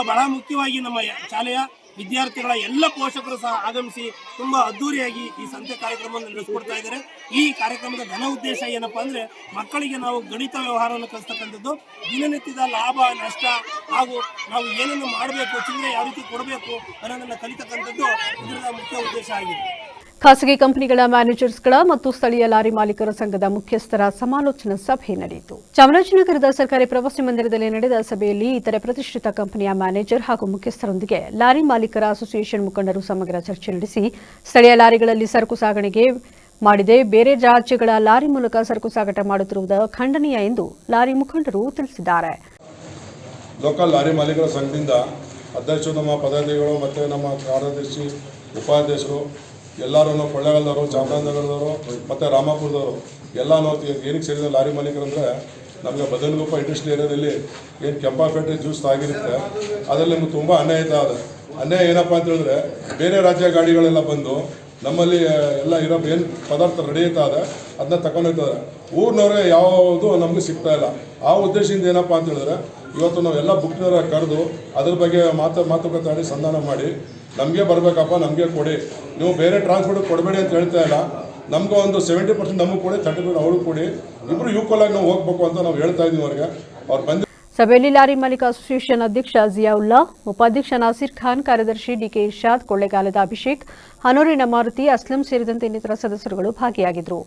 ಬಹಳ ಮುಖ್ಯವಾಗಿ ನಮ್ಮ ಶಾಲೆಯ ವಿದ್ಯಾರ್ಥಿಗಳ ಎಲ್ಲ ಪೋಷಕರು ಸಹ ಆಗಮಿಸಿ ತುಂಬ ಅದ್ದೂರಿಯಾಗಿ ಈ ಸಂತೆ ಕಾರ್ಯಕ್ರಮವನ್ನು ನಡೆಸಿಕೊಡ್ತಾ ಇದ್ದಾರೆ. ಈ ಕಾರ್ಯಕ್ರಮದ ಘನ ಉದ್ದೇಶ ಏನಪ್ಪಾ ಅಂದರೆ, ಮಕ್ಕಳಿಗೆ ನಾವು ಗಣಿತ ವ್ಯವಹಾರವನ್ನು ಕಲಿಸ್ತಕ್ಕಂಥದ್ದು, ದಿನನಿತ್ಯದ ಲಾಭ ನಷ್ಟ ಹಾಗೂ ನಾವು ಏನನ್ನು ಮಾಡಬೇಕು, ಚಿಲ್ಲರೆ ಯಾವ ರೀತಿ ಕೊಡಬೇಕು ಅನ್ನೋದನ್ನು ಕಲಿತಕ್ಕಂಥದ್ದು ಇದರ ಮುಖ್ಯ ಉದ್ದೇಶ ಆಗಿದೆ. ಖಾಸಗಿ ಕಂಪನಿಗಳ ಮ್ಯಾನೇಜರ್ಸ್ಗಳ ಮತ್ತು ಸ್ಥಳೀಯ ಲಾರಿ ಮಾಲೀಕರ ಸಂಘದ ಮುಖ್ಯಸ್ಥರ ಸಮಾಲೋಚನಾ ಸಭೆ ನಡೆಯಿತು. ಚಾಮರಾಜನಗರದ ಸರ್ಕಾರಿ ಪ್ರವಾಸಿ ಮಂದಿರದಲ್ಲಿ ನಡೆದ ಸಭೆಯಲ್ಲಿ ಇತರೆ ಪ್ರತಿಷ್ಠಿತ ಕಂಪನಿಯ ಮ್ಯಾನೇಜರ್ ಹಾಗೂ ಮುಖ್ಯಸ್ಥರೊಂದಿಗೆ ಲಾರಿ ಮಾಲೀಕರ ಅಸೋಸಿಯೇಷನ್ ಮುಖಂಡರು ಸಮಗ್ರ ಚರ್ಚೆ ನಡೆಸಿ ಸ್ಥಳೀಯ ಲಾರಿಗಳಲ್ಲಿ ಸರಕು ಸಾಗಣೆಗೆ ಮಾಡಿದೆ, ಬೇರೆ ರಾಜ್ಯಗಳ ಲಾರಿ ಮೂಲಕ ಸರಕು ಸಾಗಾಟ ಮಾಡುತ್ತಿರುವುದು ಖಂಡನೀಯ ಎಂದು ಲಾರಿ ಮುಖಂಡರು ತಿಳಿಸಿದ್ದಾರೆ. ಲೋಕಲ್ ಲಾರಿ ಮಾಲೀಕರ ಸಂಘದಿಂದ ಅಧ್ಯಕ್ಷರು, ನಮ್ಮ ಪದಾಧಿಕಾರಿಗಳು ಮತ್ತು ನಮ್ಮ ಕಾರ್ಯದರ್ಶಿ, ಉಪಾಧ್ಯಕ್ಷರು ಎಲ್ಲರೂ, ಕೊಳ್ಳೇಗಾಲದವರು, ಚಾಮರಾಜನಗರದವರು ಮತ್ತು ರಾಮಾಪುರದವರು ಎಲ್ಲನೂ ಏನಕ್ಕೆ ಸೇರಿದ ಲಾರಿ ಮಾಲೀಕರಂದರೆ, ನಮಗೆ ಬದನಗುಪ್ಪ ಇಂಡಸ್ಟ್ರಿ ಏರಿಯಾದಲ್ಲಿ ಏನು ಕೆಂಪಾ ಫ್ಯಾಕ್ಟ್ರಿ ಜ್ಯೂಸ್ ಆಗಿರುತ್ತೆ, ಅದರಲ್ಲಿ ನಮ್ಗೆ ತುಂಬ ಅನ್ಯಾಯ ಇದೆ. ಅನ್ಯಾಯ ಏನಪ್ಪ ಅಂತ ಹೇಳಿದ್ರೆ, ಬೇರೆ ರಾಜ್ಯ ಗಾಡಿಗಳೆಲ್ಲ ಬಂದು ನಮ್ಮಲ್ಲಿ ಎಲ್ಲ ಇರೋ ಏನು ಪದಾರ್ಥ ರೆಡಿ ಇದೆ ಅದನ್ನ ತಗೊಂಡೋಗ್ತಾರೆ. ಊರಿನವ್ರೆ ಯಾವುದು ನಮಗೆ ಸಿಗ್ತಾ ಇಲ್ಲ. ಆ ಉದ್ದೇಶದಿಂದ ಏನಪ್ಪ ಅಂತ ಹೇಳಿದ್ರೆ, ಇವತ್ತು ನಾವು ಎಲ್ಲ ಬುಕ್ನವರ ಕರೆದು ಅದ್ರ ಬಗ್ಗೆ ಮಾತುಕತೆ ಆಡಿ ಸಂಧಾನ ಮಾಡಿ, ನಮಗೆ ಬರಬೇಕಪ್ಪ, ನಮಗೆ ಕೊಡಿ, ನೀವು ಬೇರೆ ಟ್ರಾನ್ಸ್ಪೋರ್ಟ್ ಕೊಡಬೇಡಿ ಅಂತ ಹೇಳ್ತಾ ಇಲ್ಲ, ನಮ್ಗೆ ಒಂದು 70% ನಮಗೆ ಕೊಡಿ, 30% ಅವ್ರಿಗೆ ಕೊಡಿ, ಇಬ್ಬರು ಈಕ್ವಲ್ ಆಗಿ ನಾವು ಹೋಗ್ಬೇಕು ಅಂತ ನಾವು ಹೇಳ್ತಾ ಇದ್ದೀವಿ ಅವ್ರಿಗೆ. ಅವ್ರು ಬಂದು ಸಭೆಯಲ್ಲಿ ಲಾರಿ ಮಾಲೀಕ ಅಸೋಸಿಯೇಷನ್ ಅಧ್ಯಕ್ಷ ಜಿಯಾವುಲ್ಲಾ, ಉಪಾಧ್ಯಕ್ಷ ನಾಸೀರ್ ಖಾನ್, ಕಾರ್ಯದರ್ಶಿ ಡಿಕೆ ಇರ್ಷಾದ್, ಕೊಳ್ಳೇಗಾಲದ ಅಭಿಷೇಕ್, ಹನೂರಿನ ಮಾರುತಿ, ಅಸ್ಲಂ ಸೇರಿದಂತೆ ಇನ್ನಿತರ ಸದಸ್ಯರುಗಳು ಭಾಗಿಯಾಗಿದ್ದರು.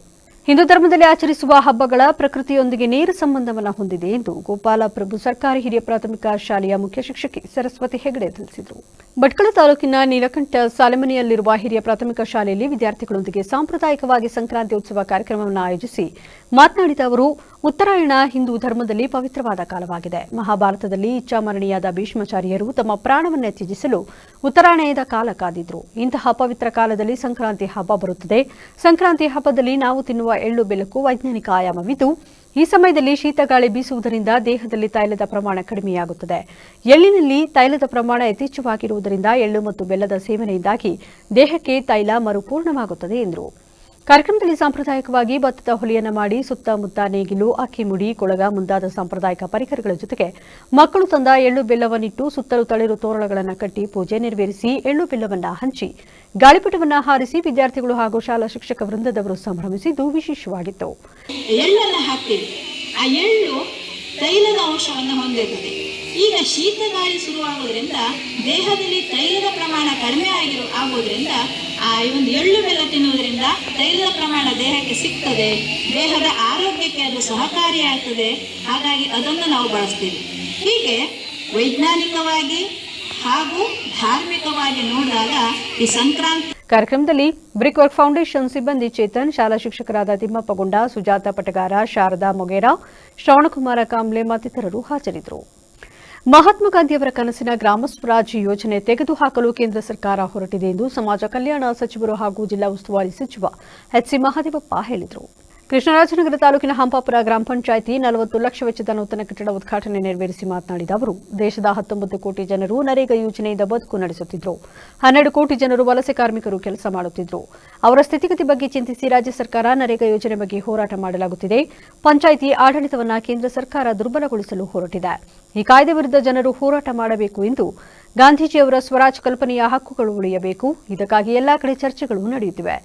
ಹಿಂದೂ ಧರ್ಮದಲ್ಲಿ ಆಚರಿಸುವ ಹಬ್ಬಗಳ ಪ್ರಕೃತಿಯೊಂದಿಗೆ ನೇರ ಸಂಬಂಧವನ್ನು ಹೊಂದಿದೆ ಎಂದು ಗೋಪಾಲ ಪ್ರಭು ಸರ್ಕಾರಿ ಹಿರಿಯ ಪ್ರಾಥಮಿಕ ಶಾಲೆಯ ಮುಖ್ಯ ಶಿಕ್ಷಕಿ ಸರಸ್ವತಿ ಹೆಗಡೆ ತಿಳಿಸಿದರು. ಭಟ್ಕಳ ತಾಲೂಕಿನ ನೀಲಕಂಠ ಸಾಲೆಮನೆಯಲ್ಲಿರುವ ಹಿರಿಯ ಪ್ರಾಥಮಿಕ ಶಾಲೆಯಲ್ಲಿ ವಿದ್ಯಾರ್ಥಿಗಳೊಂದಿಗೆ ಸಾಂಪ್ರದಾಯಿಕವಾಗಿ ಸಂಕ್ರಾಂತಿ ಉತ್ಸವ ಕಾರ್ಯಕ್ರಮವನ್ನು ಆಯೋಜಿಸಿ ಮಾತನಾಡಿದ ಅವರು, ಉತ್ತರಾಯಣ ಹಿಂದೂ ಧರ್ಮದಲ್ಲಿ ಪವಿತ್ರವಾದ ಕಾಲವಾಗಿದೆ. ಮಹಾಭಾರತದಲ್ಲಿ ಇಚ್ಛಾಮರಣಿಯಾದ ಭೀಷ್ಮಾಚಾರ್ಯರು ತಮ್ಮ ಪ್ರಾಣವನ್ನೇ ತ್ಯಜಿಸಲು ಉತ್ತರಾಯಣದ ಕಾಲ ಕಾದಿದ್ರು. ಇಂತಹ ಪವಿತ್ರ ಕಾಲದಲ್ಲಿ ಸಂಕ್ರಾಂತಿ ಹಬ್ಬ ಬರುತ್ತದೆ. ಸಂಕ್ರಾಂತಿ ಹಬ್ಬದಲ್ಲಿ ನಾವು ತಿನ್ನುವ ಎಳ್ಳು ಬೆಲ್ಲಕ್ಕೂ ವೈಜ್ಞಾನಿಕ ಆಯಾಮವಿದ್ದು, ಈ ಸಮಯದಲ್ಲಿ ಶೀತಗಾಳಿ ಬೀಸುವುದರಿಂದ ದೇಹದಲ್ಲಿ ತೈಲದ ಪ್ರಮಾಣ ಕಡಿಮೆಯಾಗುತ್ತದೆ. ಎಳ್ಳಿನಲ್ಲಿ ತೈಲದ ಪ್ರಮಾಣ ಯಥೇಚ್ಛವಾಗಿರುವುದರಿಂದ ಎಳ್ಳು ಮತ್ತು ಬೆಲ್ಲದ ಸೇವನೆಯಿಂದಾಗಿ ದೇಹಕ್ಕೆ ತೈಲ ಮರುಪೂರ್ಣವಾಗುತ್ತದೆ ಎಂದರು. ಕಾರ್ಯಕ್ರಮದಲ್ಲಿ ಸಾಂಪ್ರದಾಯಿಕವಾಗಿ ಭತ್ತದ ಹೊಲಿಯನ್ನು ಮಾಡಿ ಸುತ್ತಮುತ್ತ ನೇಗಿಲು, ಅಕ್ಕಿಮುಡಿ, ಕೊಳಗ ಮುಂತಾದ ಸಾಂಪ್ರದಾಯಿಕ ಪರಿಕರಗಳ ಜೊತೆಗೆ ಮಕ್ಕಳು ತಂದ ಎಳ್ಳು ಬೆಲ್ಲವನ್ನಿಟ್ಟು ಸುತ್ತಲೂ ತಳಿರು ತೋರಣಗಳನ್ನು ಕಟ್ಟಿ ಪೂಜೆ ನೆರವೇರಿಸಿ ಎಳ್ಳು ಬೆಲ್ಲವನ್ನು ಹಂಚಿ ಗಾಳಿಪಟವನ್ನು ಹಾರಿಸಿ ವಿದ್ಯಾರ್ಥಿಗಳು ಹಾಗೂ ಶಾಲಾ ಶಿಕ್ಷಕ ವೃಂದದವರು ಸಂಭ್ರಮಿಸಿದ್ದು ವಿಶೇಷವಾಗಿತ್ತು. ಎಳ್ಳನ್ನು ಹಾಕ್ತೀವಿ. ಆ ಎಳ್ಳು ತೈಲದ ಅಂಶವನ್ನು ಹೊಂದಿರುತ್ತದೆ. ಈಗ ಶೀತಗಾಳಿ ಶುರುವಾಗೋದ್ರಿಂದ ದೇಹದಲ್ಲಿ ತೈಲದ ಪ್ರಮಾಣ ಕಡಿಮೆ ಆಗೋದ್ರಿಂದ ಆ ಒಂದು ಎಳ್ಳು ಬೆಲ್ಲ ತಿನ್ನುವುದರಿಂದ ತೈಲದ ಪ್ರಮಾಣ ದೇಹಕ್ಕೆ ಸಿಗ್ತದೆ. ದೇಹದ ಆರೋಗ್ಯಕ್ಕೆ ಅದು ಸಹಕಾರಿಯಾಗ್ತದೆ. ಹಾಗಾಗಿ ಅದನ್ನು ನಾವು ಬಳಸ್ತೀವಿ. ಹೀಗೆ ವೈಜ್ಞಾನಿಕವಾಗಿ ಹಾಗೂ ಧಾರ್ಮಿಕವಾಗಿ ನೋಡಿದಾಗ ಈ ಸಂಕ್ರಾಂತಿ ಕಾರ್ಯಕ್ರಮದಲ್ಲಿ ಬ್ರಿಕ್ ವರ್ಕ್ ಫೌಂಡೇಶನ್ ಸಿಬ್ಬಂದಿ ಚೇತನ್, ಶಾಲಾ ಶಿಕ್ಷಕರಾದ ತಿಮ್ಮಪ್ಪ ಗುಂಡ, ಸುಜಾತ ಪಟಗಾರ, ಶಾರದಾ ಮೊಗೇರಾ, ಶ್ರವಣಕುಮಾರ ಕಾಂಬ್ಳೆ ಮತ್ತಿತರರು ಹಾಜರಿದ್ದರು. ಮಹಾತ್ಮ ಗಾಂಧಿಯವರ ಕನಸಿನ ಗ್ರಾಮ ಸ್ವರಾಜ್ ಯೋಜನೆ ತೆಗೆದುಹಾಕಲು ಕೇಂದ್ರ ಸರ್ಕಾರ ಹೊರಟಿದೆ ಎಂದು ಸಮಾಜ ಕಲ್ಯಾಣ ಸಚಿವರು ಹಾಗೂ ಜಿಲ್ಲಾ ಉಸ್ತುವಾರಿ ಸಚಿವ ಎಚ್.ಸಿ. ಮಹದೇವಪ್ಪ ಹೇಳಿದರು. ಕೃಷ್ಣರಾಜನಗರ ತಾಲೂಕಿನ ಹಂಪಾಪುರ ಗ್ರಾಮ ಪಂಚಾಯಿತಿ 40 ಲಕ್ಷ ವೆಚ್ಚದ ನೂತನ ಕಟ್ಟಡ ಉದ್ಘಾಟನೆ ನೆರವೇರಿಸಿ ಮಾತನಾಡಿದ ಅವರು, ದೇಶದ 19 ಕೋಟಿ ಜನರು ನರೇಗಾ ಯೋಜನೆಯಿಂದ ಬದುಕು ನಡೆಸುತ್ತಿದ್ದರು. 12 ಕೋಟಿ ಜನರು ವಲಸೆ ಕಾರ್ಮಿಕರು ಕೆಲಸ ಮಾಡುತ್ತಿದ್ದರು. ಅವರ ಸ್ಥಿತಿಗತಿ ಬಗ್ಗೆ ಚಿಂತಿಸಿ ರಾಜ್ಯ ಸರ್ಕಾರ ನರೇಗಾ ಯೋಜನೆ ಬಗ್ಗೆ ಹೋರಾಟ ಮಾಡಲಾಗುತ್ತಿದೆ. ಪಂಚಾಯಿತಿ ಆಡಳಿತವನ್ನು ಕೇಂದ್ರ ಸರ್ಕಾರ ದುರ್ಬಲಗೊಳಿಸಲು ಹೊರಟಿದೆ. ಈ ಕಾಯ್ದೆ ವಿರುದ್ಧ ಜನರು ಹೋರಾಟ ಮಾಡಬೇಕು ಎಂದು ಗಾಂಧೀಜಿಯವರ ಸ್ವರಾಜ್ ಕಲ್ಪನೆಯ ಹಕ್ಕುಗಳು ಉಳಿಯಬೇಕು. ಇದಕ್ಕಾಗಿ ಎಲ್ಲಾ ಕಡೆ ಚರ್ಚೆಗಳು ನಡೆಯುತ್ತಿವೆ.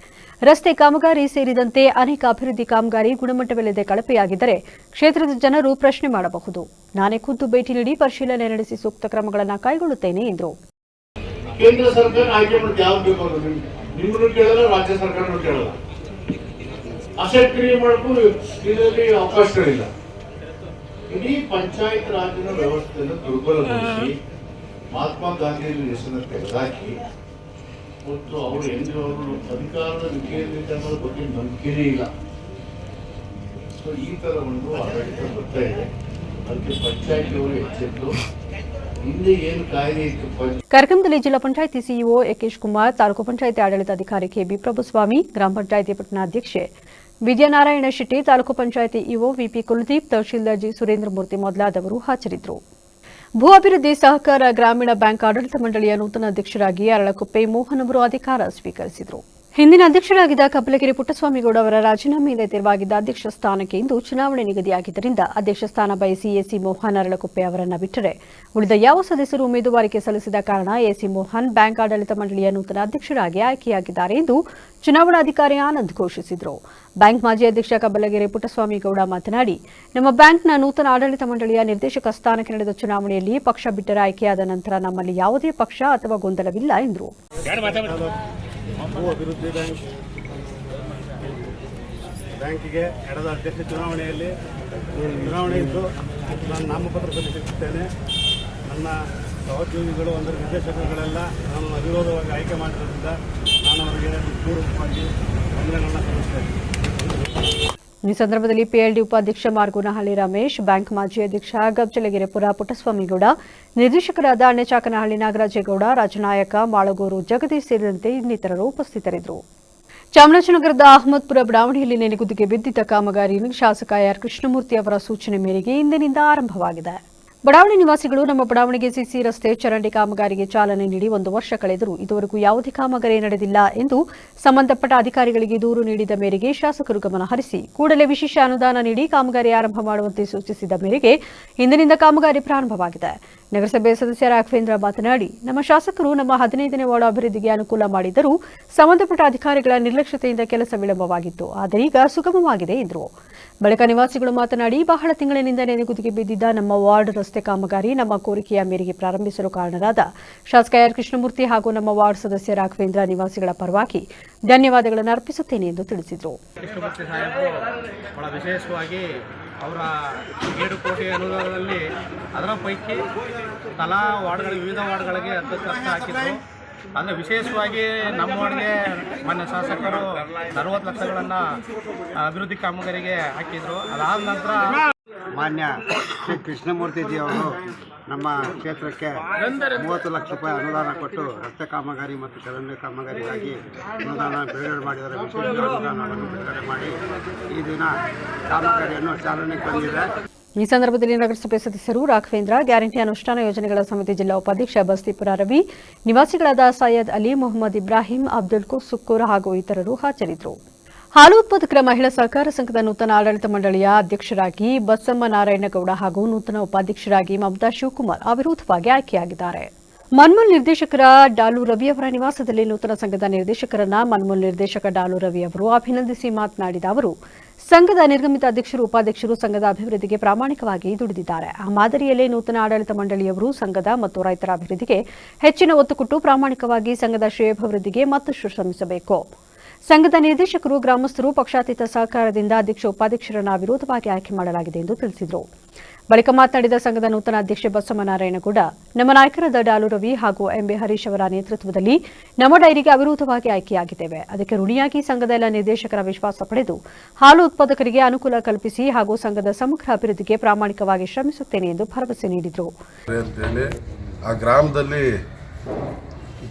ರಸ್ತೆ ಕಾಮಗಾರಿ ಸೇರಿದಂತೆ ಅನೇಕ ಅಭಿವೃದ್ಧಿ ಕಾಮಗಾರಿ ಗುಣಮಟ್ಟವಿಲ್ಲದೆ ಕಳಪೆಯಾಗಿದ್ದರೆ ಕ್ಷೇತ್ರದ ಜನರು ಪ್ರಶ್ನೆ ಮಾಡಬಹುದು. ನಾನೇ ಖುದ್ದು ಭೇಟಿ ನೀಡಿ ಪರಿಶೀಲನೆ ನಡೆಸಿ ಸೂಕ್ತ ಕ್ರಮಗಳನ್ನು ಕೈಗೊಳ್ಳುತ್ತೇನೆ ಎಂದರು. ಕೇಂದ್ರ ಸರ್ಕಾರ ಆಯ್ಕೆ ಮಾಡಿದ ಯಾವ್ದು ಬೇಕು ನಿಮ್ಮನ್ನು ಕೇಳಲ್ಲ, ರಾಜ್ಯ ಸರ್ಕಾರನೂ ಕೇಳಲ್ಲ. ಅಸೆಟ್ ಕ್ರಿಯೇಟ್ ಮಾಡಕ್ಕೂ ಇದರಲ್ಲಿ ಅವಕಾಶಗಳಿಲ್ಲ. ಇಡೀ ಪಂಚಾಯತ್ ರಾಜ್ಯದ ವ್ಯವಸ್ಥೆಯನ್ನು ದುರ್ಬಲಗೊಳಿಸಿ ಮಹಾತ್ಮ ಗಾಂಧಿ ಹೆಸರನ್ನು ತೆಗೆದಾಕಿ ಮತ್ತು ಅವರು ಅವರು ಅಧಿಕಾರದ ವಿಕೇಂದ್ರೀಕರಣದ ಬಗ್ಗೆ ನಂಬಿಕೆನೇ ಇಲ್ಲ. ಸೊ ಈ ತರ ಒಂದು ಆಡಳಿತ ಬರ್ತಾ ಇದೆ. ಅದಕ್ಕೆ ಪಂಚಾಯತಿಯವರು ಎಚ್ಚೆತ್ತು ಹಿಂದೆ ಏನು ಕಾಯ್ದೆ ಇತ್ತು. ಕಾರ್ಯಕ್ರಮದಲ್ಲಿ ಜಿಲ್ಲಾ ಪಂಚಾಯಿತಿ ಸಿಇಒ ಯಕೇಶ್ ಕುಮಾರ್, ತಾಲೂಕು ಪಂಚಾಯಿತಿ ಆಡಳಿತಾಧಿಕಾರಿ ಕೆಬಿ ಪ್ರಭುಸ್ವಾಮಿ, ಗ್ರಾಮ ಪಂಚಾಯಿತಿ ಪಟ್ಟಣಾಧ್ಯಕ್ಷೆ Vidyanarayana Shetty, taluk panchayat EO VP Kuldeep, tahsildar G Surendra Murthy ಮೊದಲಾದವರು ಹಾಜರಿದ್ದರು. ಭೂ ಅಭಿವೃದ್ಧಿ ಸಹಕಾರ ಗ್ರಾಮೀಣ ಬ್ಯಾಂಕ್ ಆಡಳಿತ ಮಂಡಳಿಯ ನೂತನ ಅಧ್ಯಕ್ಷರಾಗಿ ಅರಳಕುಪ್ಪೆ ಮೋಹನ್ ಅವರು ಅಧಿಕಾರ ಸ್ವೀಕರಿಸಿದರು. ಹಿಂದಿನ ಅಧ್ಯಕ್ಷರಾಗಿದ್ದ ಕಬ್ಬಲಗೆರೆ ಪುಟ್ಟಸ್ವಾಮಿಗೌಡ ಅವರ ರಾಜೀನಾಮೆಯಿಂದ ತೆರವಾಗಿದ್ದ ಅಧ್ಯಕ್ಷ ಸ್ಥಾನಕ್ಕೆ ಇಂದು ಚುನಾವಣೆ ನಿಗದಿಯಾಗಿದ್ದರಿಂದ ಅಧ್ಯಕ್ಷ ಸ್ಥಾನ ಬಯಸಿ ಎಸಿ ಮೋಹನ್ ಅರಳಕುಪ್ಪೆ ಅವರನ್ನು ಬಿಟ್ಟರೆ ಉಳಿದ ಯಾವ ಸದಸ್ಯರು ಉಮೇದುವಾರಿಕೆ ಸಲ್ಲಿಸಿದ ಕಾರಣ ಎಸಿ ಮೋಹನ್ ಬ್ಯಾಂಕ್ ಆಡಳಿತ ಮಂಡಳಿಯ ನೂತನ ಅಧ್ಯಕ್ಷರಾಗಿ ಆಯ್ಕೆಯಾಗಿದ್ದಾರೆ ಎಂದು ಚುನಾವಣಾಧಿಕಾರಿ ಆನಂದ್ ಘೋಷಿಸಿದರು. ಬ್ಯಾಂಕ್ ಮಾಜಿ ಅಧ್ಯಕ್ಷ ಕಬ್ಬಲಗೆರೆ ಪುಟ್ಟಸ್ವಾಮಿಗೌಡ ಮಾತನಾಡಿ, ನಮ್ಮ ಬ್ಯಾಂಕ್ನ ನೂತನ ಆಡಳಿತ ಮಂಡಳಿಯ ನಿರ್ದೇಶಕ ಸ್ಥಾನಕ್ಕೆ ನಡೆದ ಚುನಾವಣೆಯಲ್ಲಿ ಪಕ್ಷ ಬಿಟ್ಟರೆ ಆಯ್ಕೆಯಾದ ನಂತರ ನಮ್ಮಲ್ಲಿ ಯಾವುದೇ ಪಕ್ಷ ಅಥವಾ ಗೊಂದಲವಿಲ್ಲ ಎಂದರು. ಭೂ ಅಭಿವೃದ್ಧಿ ಬ್ಯಾಂಕಿಗೆ ನಡೆದ ಅಧ್ಯಕ್ಷ ಚುನಾವಣೆಯಲ್ಲಿ ಚುನಾವಣೆ ಇದ್ದು ನಾನು ನಾಮಪತ್ರ ಸಲ್ಲಿಸುತ್ತೇನೆ. ನನ್ನ ಸಹೋದ್ಯೋಗಿಗಳು ಅಂದರೆ ನಿರ್ದೇಶಕರುಗಳೆಲ್ಲ ನಾನು ಅವಿರೋಧವಾಗಿ ಆಯ್ಕೆ ಮಾಡಿರೋದ್ರಿಂದ ನಾನು ಅವರಿಗೆ ಪೂರ್ವಕವಾಗಿ ವಂದನೆಗಳನ್ನು ಸಲ್ಲಿಸುತ್ತೇನೆ. ಈ ಸಂದರ್ಭದಲ್ಲಿ ಪಿಎಲ್ಡಿ ಉಪಾಧ್ಯಕ್ಷ ಮಾರ್ಗೋನಹಳ್ಳಿ ರಮೇಶ್, ಬ್ಯಾಂಕ್ ಮಾಜಿ ಅಧ್ಯಕ್ಷ ಗಬ್ಚಲಗೆರೆಪುರ ಪುಟ್ಟಸ್ವಾಮಿಗೌಡ, ನಿರ್ದೇಶಕರಾದ ಅಣ್ಣಚಾಕನಹಳ್ಳಿ ನಾಗರಾಜೇಗೌಡ, ರಾಜನಾಯಕ, ಮಾಳಗೋರು ಜಗದೀಶ್ ಸೇರಿದಂತೆ ಇನ್ನಿತರರು ಉಪಸ್ಥಿತರಿದ್ದರು. ಚಾಮರಾಜನಗರದ ಅಹಮದ್ಪುರ ಬಡಾವಣೆಯಲ್ಲಿ ನೆನೆಗುದಿಗೆ ಬಿದ್ದಿದ್ದ ಕಾಮಗಾರಿ ಶಾಸಕ ಆರ್ ಕೃಷ್ಣಮೂರ್ತಿ ಅವರ ಸೂಚನೆ ಮೇರೆಗೆ ಇಂದಿನಿಂದ ಆರಂಭವಾಗಿದೆ. ಬಡಾವಣೆ ನಿವಾಸಿಗಳು ನಮ್ಮ ಬಡಾವಣೆಗೆ ಸಿಸಿ ರಸ್ತೆ ಚರಂಡಿ ಕಾಮಗಾರಿಗೆ ಚಾಲನೆ ನೀಡಿ 1 ವರ್ಷ ಕಳೆದರೂ ಇದುವರೆಗೂ ಯಾವುದೇ ಕಾಮಗಾರಿ ನಡೆದಿಲ್ಲ ಎಂದು ಸಂಬಂಧಪಟ್ಟ ಅಧಿಕಾರಿಗಳಿಗೆ ದೂರು ನೀಡಿದ ಮೇರೆಗೆ ಶಾಸಕರು ಗಮನ ಹರಿಸಿ ಕೂಡಲೇ ವಿಶೇಷ ಅನುದಾನ ನೀಡಿ ಕಾಮಗಾರಿ ಆರಂಭ ಮಾಡುವಂತೆ ಸೂಚಿಸಿದ ಮೇರೆಗೆ ಇಂದಿನಿಂದ ಕಾಮಗಾರಿ ಪ್ರಾರಂಭವಾಗಿದೆ. ನಗರಸಭೆ ಸದಸ್ಯ ರಾಘವೇಂದ್ರ ಮಾತನಾಡಿ, ನಮ್ಮ ಶಾಸಕರು ನಮ್ಮ 15ನೇ ವಾರ್ಡ್ ಅಭಿವೃದ್ಧಿಗೆ ಅನುಕೂಲ ಮಾಡಿದ್ದರೂ ಸಂಬಂಧಪಟ್ಟ ಅಧಿಕಾರಿಗಳ ನಿರ್ಲಕ್ಷ್ಯತೆಯಿಂದ ಕೆಲಸ ವಿಳಂಬವಾಗಿತ್ತು. ಆದರೆ ಈಗ ಸುಗಮವಾಗಿದೆ ಎಂದರು. ಬಳಿಕ ನಿವಾಸಿಗಳು ಮಾತನಾಡಿ, ಬಹಳ ತಿಂಗಳಿನಿಂದ ನೆನೆಗುದಿಗೆ ಬಿದ್ದಿದ್ದ ನಮ್ಮ ವಾರ್ಡ್ ರಸ್ತೆ ಕಾಮಗಾರಿ ನಮ್ಮ ಕೋರಿಕೆಯ ಮೇರೆಗೆ ಪ್ರಾರಂಭಿಸಲು ಕಾರಣರಾದ ಶಾಸಕ ಆರ್ ಕೃಷ್ಣಮೂರ್ತಿ ಹಾಗೂ ನಮ್ಮ ವಾರ್ಡ್ ಸದಸ್ಯ ರಾಘವೇಂದ್ರ ನಿವಾಸಿಗಳ ಪರವಾಗಿ ಧನ್ಯವಾದಗಳನ್ನು ಅರ್ಪಿಸುತ್ತೇನೆ ಎಂದು ತಿಳಿಸಿದರು. ಕೃಷ್ಣಮೂರ್ತಿ ಸಾಹೇಬರು ಬಹಳ ವಿಶೇಷವಾಗಿ ಅವರ 7 ಕೋಟಿ ಅನುದಾನದಲ್ಲಿ ಅದರ ಪೈಕಿ ತಲಾ ವಾರ್ಡ್ಗಳಿಗೆ ವಿವಿಧ ವಾರ್ಡ್ಗಳಿಗೆ 10 ಲಕ್ಷ ಹಾಕಿದ್ರು. ಅಂದರೆ ವಿಶೇಷವಾಗಿ ನಮ್ಮ ವಾರ್ಡ್ಗೆ ಮಾನ್ಯ ಶಾಸಕರು 40 ಲಕ್ಷಗಳನ್ನು ಅಭಿವೃದ್ಧಿ ಕಾಮಗಾರಿಗೆ ಹಾಕಿದರು. ಅದಾದ ನಂತರ ಮಾನ್ಯ ಶ್ರೀ ಕೃಷ್ಣಮೂರ್ತಿಜಿ ಅವರು ನಮ್ಮ ಕ್ಷೇತ್ರಕ್ಕೆ 30 ಲಕ್ಷ ರೂಪಾಯಿ ಅನುದಾನ ಕೊಟ್ಟು ರಸ್ತೆ ಕಾಮಗಾರಿ ಮತ್ತು ಚರಂಡಿ ಕಾಮಗಾರಿಗಾಗಿ ಅನುದಾನ ಬಿಡುಗಡೆ ಮಾಡಿದ್ದಾರೆ. ವಿಶೇಷ ಅನುದಾನವನ್ನು ಬಿಡುಗಡೆ ಮಾಡಿ ಈ ದಿನ ಕಾಮಗಾರಿಯನ್ನು ಚಾಲನೆ ತಂದಿದೆ. ಈ ಸಂದರ್ಭದಲ್ಲಿ ನಗರಸಭೆ ಸದಸ್ಯರು ರಾಘವೇಂದ್ರ, ಗ್ಯಾರಂಟಿ ಅನುಷ್ಠಾನ ಯೋಜನೆಗಳ ಸಮಿತಿ ಜಿಲ್ಲಾ ಉಪಾಧ್ಯಕ್ಷ ಬಸ್ತಿಪುರ ರವಿ, ನಿವಾಸಿಗಳಾದ ಸೈಯದ್ ಅಲಿ, ಮೊಹಮ್ಮದ್ ಇಬ್ರಾಹಿಂ, ಅಬ್ದುಲ್ ಕುಸುಕ್ಕೂರ್ ಹಾಗೂ ಇತರರು ಹಾಜರಿದ್ದರು. ಹಾಲು ಉತ್ಪಾದಕರ ಮಹಿಳಾ ಸಹಕಾರ ಸಂಘದ ನೂತನ ಆಡಳಿತ ಮಂಡಳಿಯ ಅಧ್ಯಕ್ಷರಾಗಿ ಬಸಮ್ಮ ನಾರಾಯಣಗೌಡ ಹಾಗೂ ನೂತನ ಉಪಾಧ್ಯಕ್ಷರಾಗಿ ಮಮತಾ ಶಿವಕುಮಾರ್ ಅವಿರೋಧವಾಗಿ ಆಯ್ಕೆಯಾಗಿದ್ದಾರೆ. ಮನ್ಮೂಲ್ ನಿರ್ದೇಶಕರ ಡಾಲು ರವಿ ಅವರ ನಿವಾಸದಲ್ಲಿ ನೂತನ ಸಂಘದ ನಿರ್ದೇಶಕರನ್ನ ಮನ್ಮೂಲ್ ನಿರ್ದೇಶಕ ಡಾಲು ರವಿ ಅವರು ಅಭಿನಂದಿಸಿ ಮಾತನಾಡಿದ ಅವರು, ಸಂಘದ ನಿರ್ಗಮಿತ ಅಧ್ಯಕ್ಷರು ಉಪಾಧ್ಯಕ್ಷರು ಸಂಘದ ಅಭಿವೃದ್ಧಿಗೆ ಪ್ರಾಮಾಣಿಕವಾಗಿ ದುಡಿದಿದ್ದಾರೆ. ಆ ಮಾದರಿಯಲ್ಲೇ ನೂತನ ಆಡಳಿತ ಮಂಡಳಿಯವರು ಸಂಘದ ಮತ್ತು ರೈತರ ಅಭಿವೃದ್ಧಿಗೆ ಹೆಚ್ಚಿನ ಒತ್ತು ಕೊಟ್ಟು ಪ್ರಾಮಾಣಿಕವಾಗಿ ಸಂಘದ ಶ್ರೇಯೋಭಿವೃದ್ಧಿಗೆ ಮತ್ತಷ್ಟು ಶ್ರಮಿಸಬೇಕು. ಸಂಘದ ನಿರ್ದೇಶಕರು ಗ್ರಾಮಸ್ಥರು ಪಕ್ಷಾತೀತ ಸಹಕಾರದಿಂದ ಅಧ್ಯಕ್ಷ ಉಪಾಧ್ಯಕ್ಷರನ್ನು ಅವಿರೋಧವಾಗಿ ಆಯ್ಕೆ ಮಾಡಲಾಗಿದೆ ಎಂದು ತಿಳಿಸಿದರು. ಬಳಿಕ ಮಾತನಾಡಿದ ಸಂಘದ ನೂತನ ಅಧ್ಯಕ್ಷೆ ಬಸಮ್ಮ ನಾರಾಯಣಗೌಡ, ನಮ್ಮ ನಾಯಕರಾದ ಡಾಲು ರವಿ ಹಾಗೂ ಎಂಬಿ ಹರೀಶ್ ಅವರ ನೇತೃತ್ವದಲ್ಲಿ ನಮ್ಮ ಡೈರಿಗೆ ಅವಿರೋಧವಾಗಿ ಆಯ್ಕೆಯಾಗಿದ್ದೇವೆ. ಅದಕ್ಕೆ ಋಣಿಯಾಗಿ ಸಂಘದ ಎಲ್ಲ ನಿರ್ದೇಶಕರ ವಿಶ್ವಾಸ ಪಡೆದು ಹಾಲು ಉತ್ಪಾದಕರಿಗೆ ಅನುಕೂಲ ಕಲ್ಪಿಸಿ ಹಾಗೂ ಸಂಘದ ಸಮಗ್ರ ಅಭಿವೃದ್ಧಿಗೆ ಪ್ರಾಮಾಣಿಕವಾಗಿ ಶ್ರಮಿಸುತ್ತೇನೆ ಎಂದು ಭರವಸೆ ನೀಡಿದರು. ಆ ಗ್ರಾಮದಲ್ಲಿ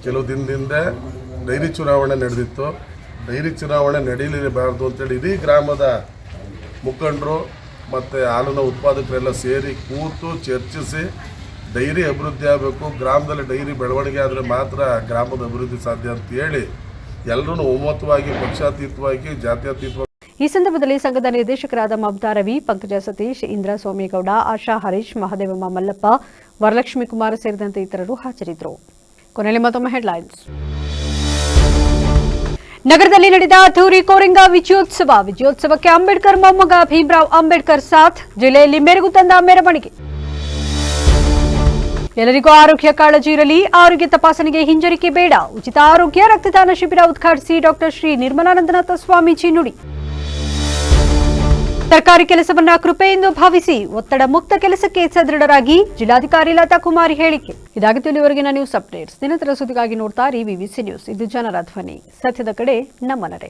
ಕೆಲವು ದಿನದಿಂದ ಡೈರಿ ಚುನಾವಣೆ ನಡೆದಿತ್ತು. ಡೈರಿ ಚುನಾವಣೆ ನಡೀಲಿರಬಾರ್ದು ಅಂತೇಳಿ ಇಡೀ ಗ್ರಾಮದ ಮುಖಂಡರು ಮತ್ತು ಹಾಲಿನ ಉತ್ಪಾದಕರೆಲ್ಲ ಸೇರಿ ಕೂತು ಚರ್ಚಿಸಿ ಡೈರಿ ಅಭಿವೃದ್ಧಿ ಆಗಬೇಕು, ಗ್ರಾಮದಲ್ಲಿ ಡೈರಿ ಬೆಳವಣಿಗೆ ಆದರೆ ಮಾತ್ರ ಗ್ರಾಮದ ಅಭಿವೃದ್ಧಿ ಸಾಧ್ಯ ಅಂತ ಹೇಳಿ ಎಲ್ಲರೂ ಒಮ್ಮತವಾಗಿ ಪಕ್ಷಾತೀತವಾಗಿ ಜಾತ್ಯತೀತವಾಗಿ. ಈ ಸಂದರ್ಭದಲ್ಲಿ ಸಂಘದ ನಿರ್ದೇಶಕರಾದ ಮಮತಾ ರವಿ, ಪಂಕಜ ಸತೀಶ್, ಇಂದ್ರ ಸೋಮೇಗೌಡ, ಆಶಾ ಹರೀಶ್, ಮಹದೇವಮ್ಮ ಮಲ್ಲಪ್ಪ, ವರಲಕ್ಷ್ಮಿ ಕುಮಾರ್ ಸೇರಿದಂತೆ ಇತರರು ಹಾಜರಿದ್ದರು. ಕೊನೆಯಲ್ಲಿ ಮತ್ತೊಮ್ಮೆ ಹೆಡ್ಲೈನ್ಸ್. ನಗರದಲ್ಲಿ ನಡೆದ ಅದ್ದೂರಿ ಕೋರೆಂಗ ವಿಜಯೋತ್ಸವಕ್ಕೆ ಅಂಬೇಡ್ಕರ್ ಮೊಮ್ಮಗ ಭೀಮರಾವ್ ಅಂಬೇಡ್ಕರ್ ಸಾಥ್, ಜಿಲ್ಲೆಯಲ್ಲಿ ಮೆರುಗು ತಂದ ಮೆರವಣಿಗೆ. ಎಲ್ಲರಿಗೂ ಆರೋಗ್ಯ ಕಾಳಜಿ ಇರಲಿ, ಆರೋಗ್ಯ ತಪಾಸಣೆಗೆ ಹಿಂಜರಿಕೆ ಬೇಡ, ಉಚಿತ ಆರೋಗ್ಯ ರಕ್ತದಾನ ಶಿಬಿರ ಉದ್ಘಾಟಿಸಿ ಡಾಕ್ಟರ್ ಶ್ರೀ ನಿರ್ಮಲಾನಂದನಾಥ ಸ್ವಾಮೀಜಿ ನುಡಿ. ಸರ್ಕಾರಿ ಕೆಲಸವನ್ನ ಕೃಪೆ ಎಂದು ಭಾವಿಸಿ ಒತ್ತಡ ಮುಕ್ತ ಕೆಲಸಕ್ಕೆ ಸದೃಢರಾಗಿ, ಜಿಲ್ಲಾಧಿಕಾರಿ ಲತಾ ಕುಮಾರಿ ಹೇಳಿಕೆ. ಇದಾಗಿತ್ತು ಇಲ್ಲಿವರೆಗಿನ ನ್ಯೂಸ್ ಅಪ್ಡೇಟ್ಸ್. ನಿರಂತರ ಸುದ್ದಿಗಾಗಿ ನೋಡ್ತಾ ಇರಿ ವಿವಿಸಿ ನ್ಯೂಸ್. ಇದು ಜನರ ಧ್ವನಿ, ಸತ್ಯದ ಕಡೆ ನಮ್ಮ ನಡೆ.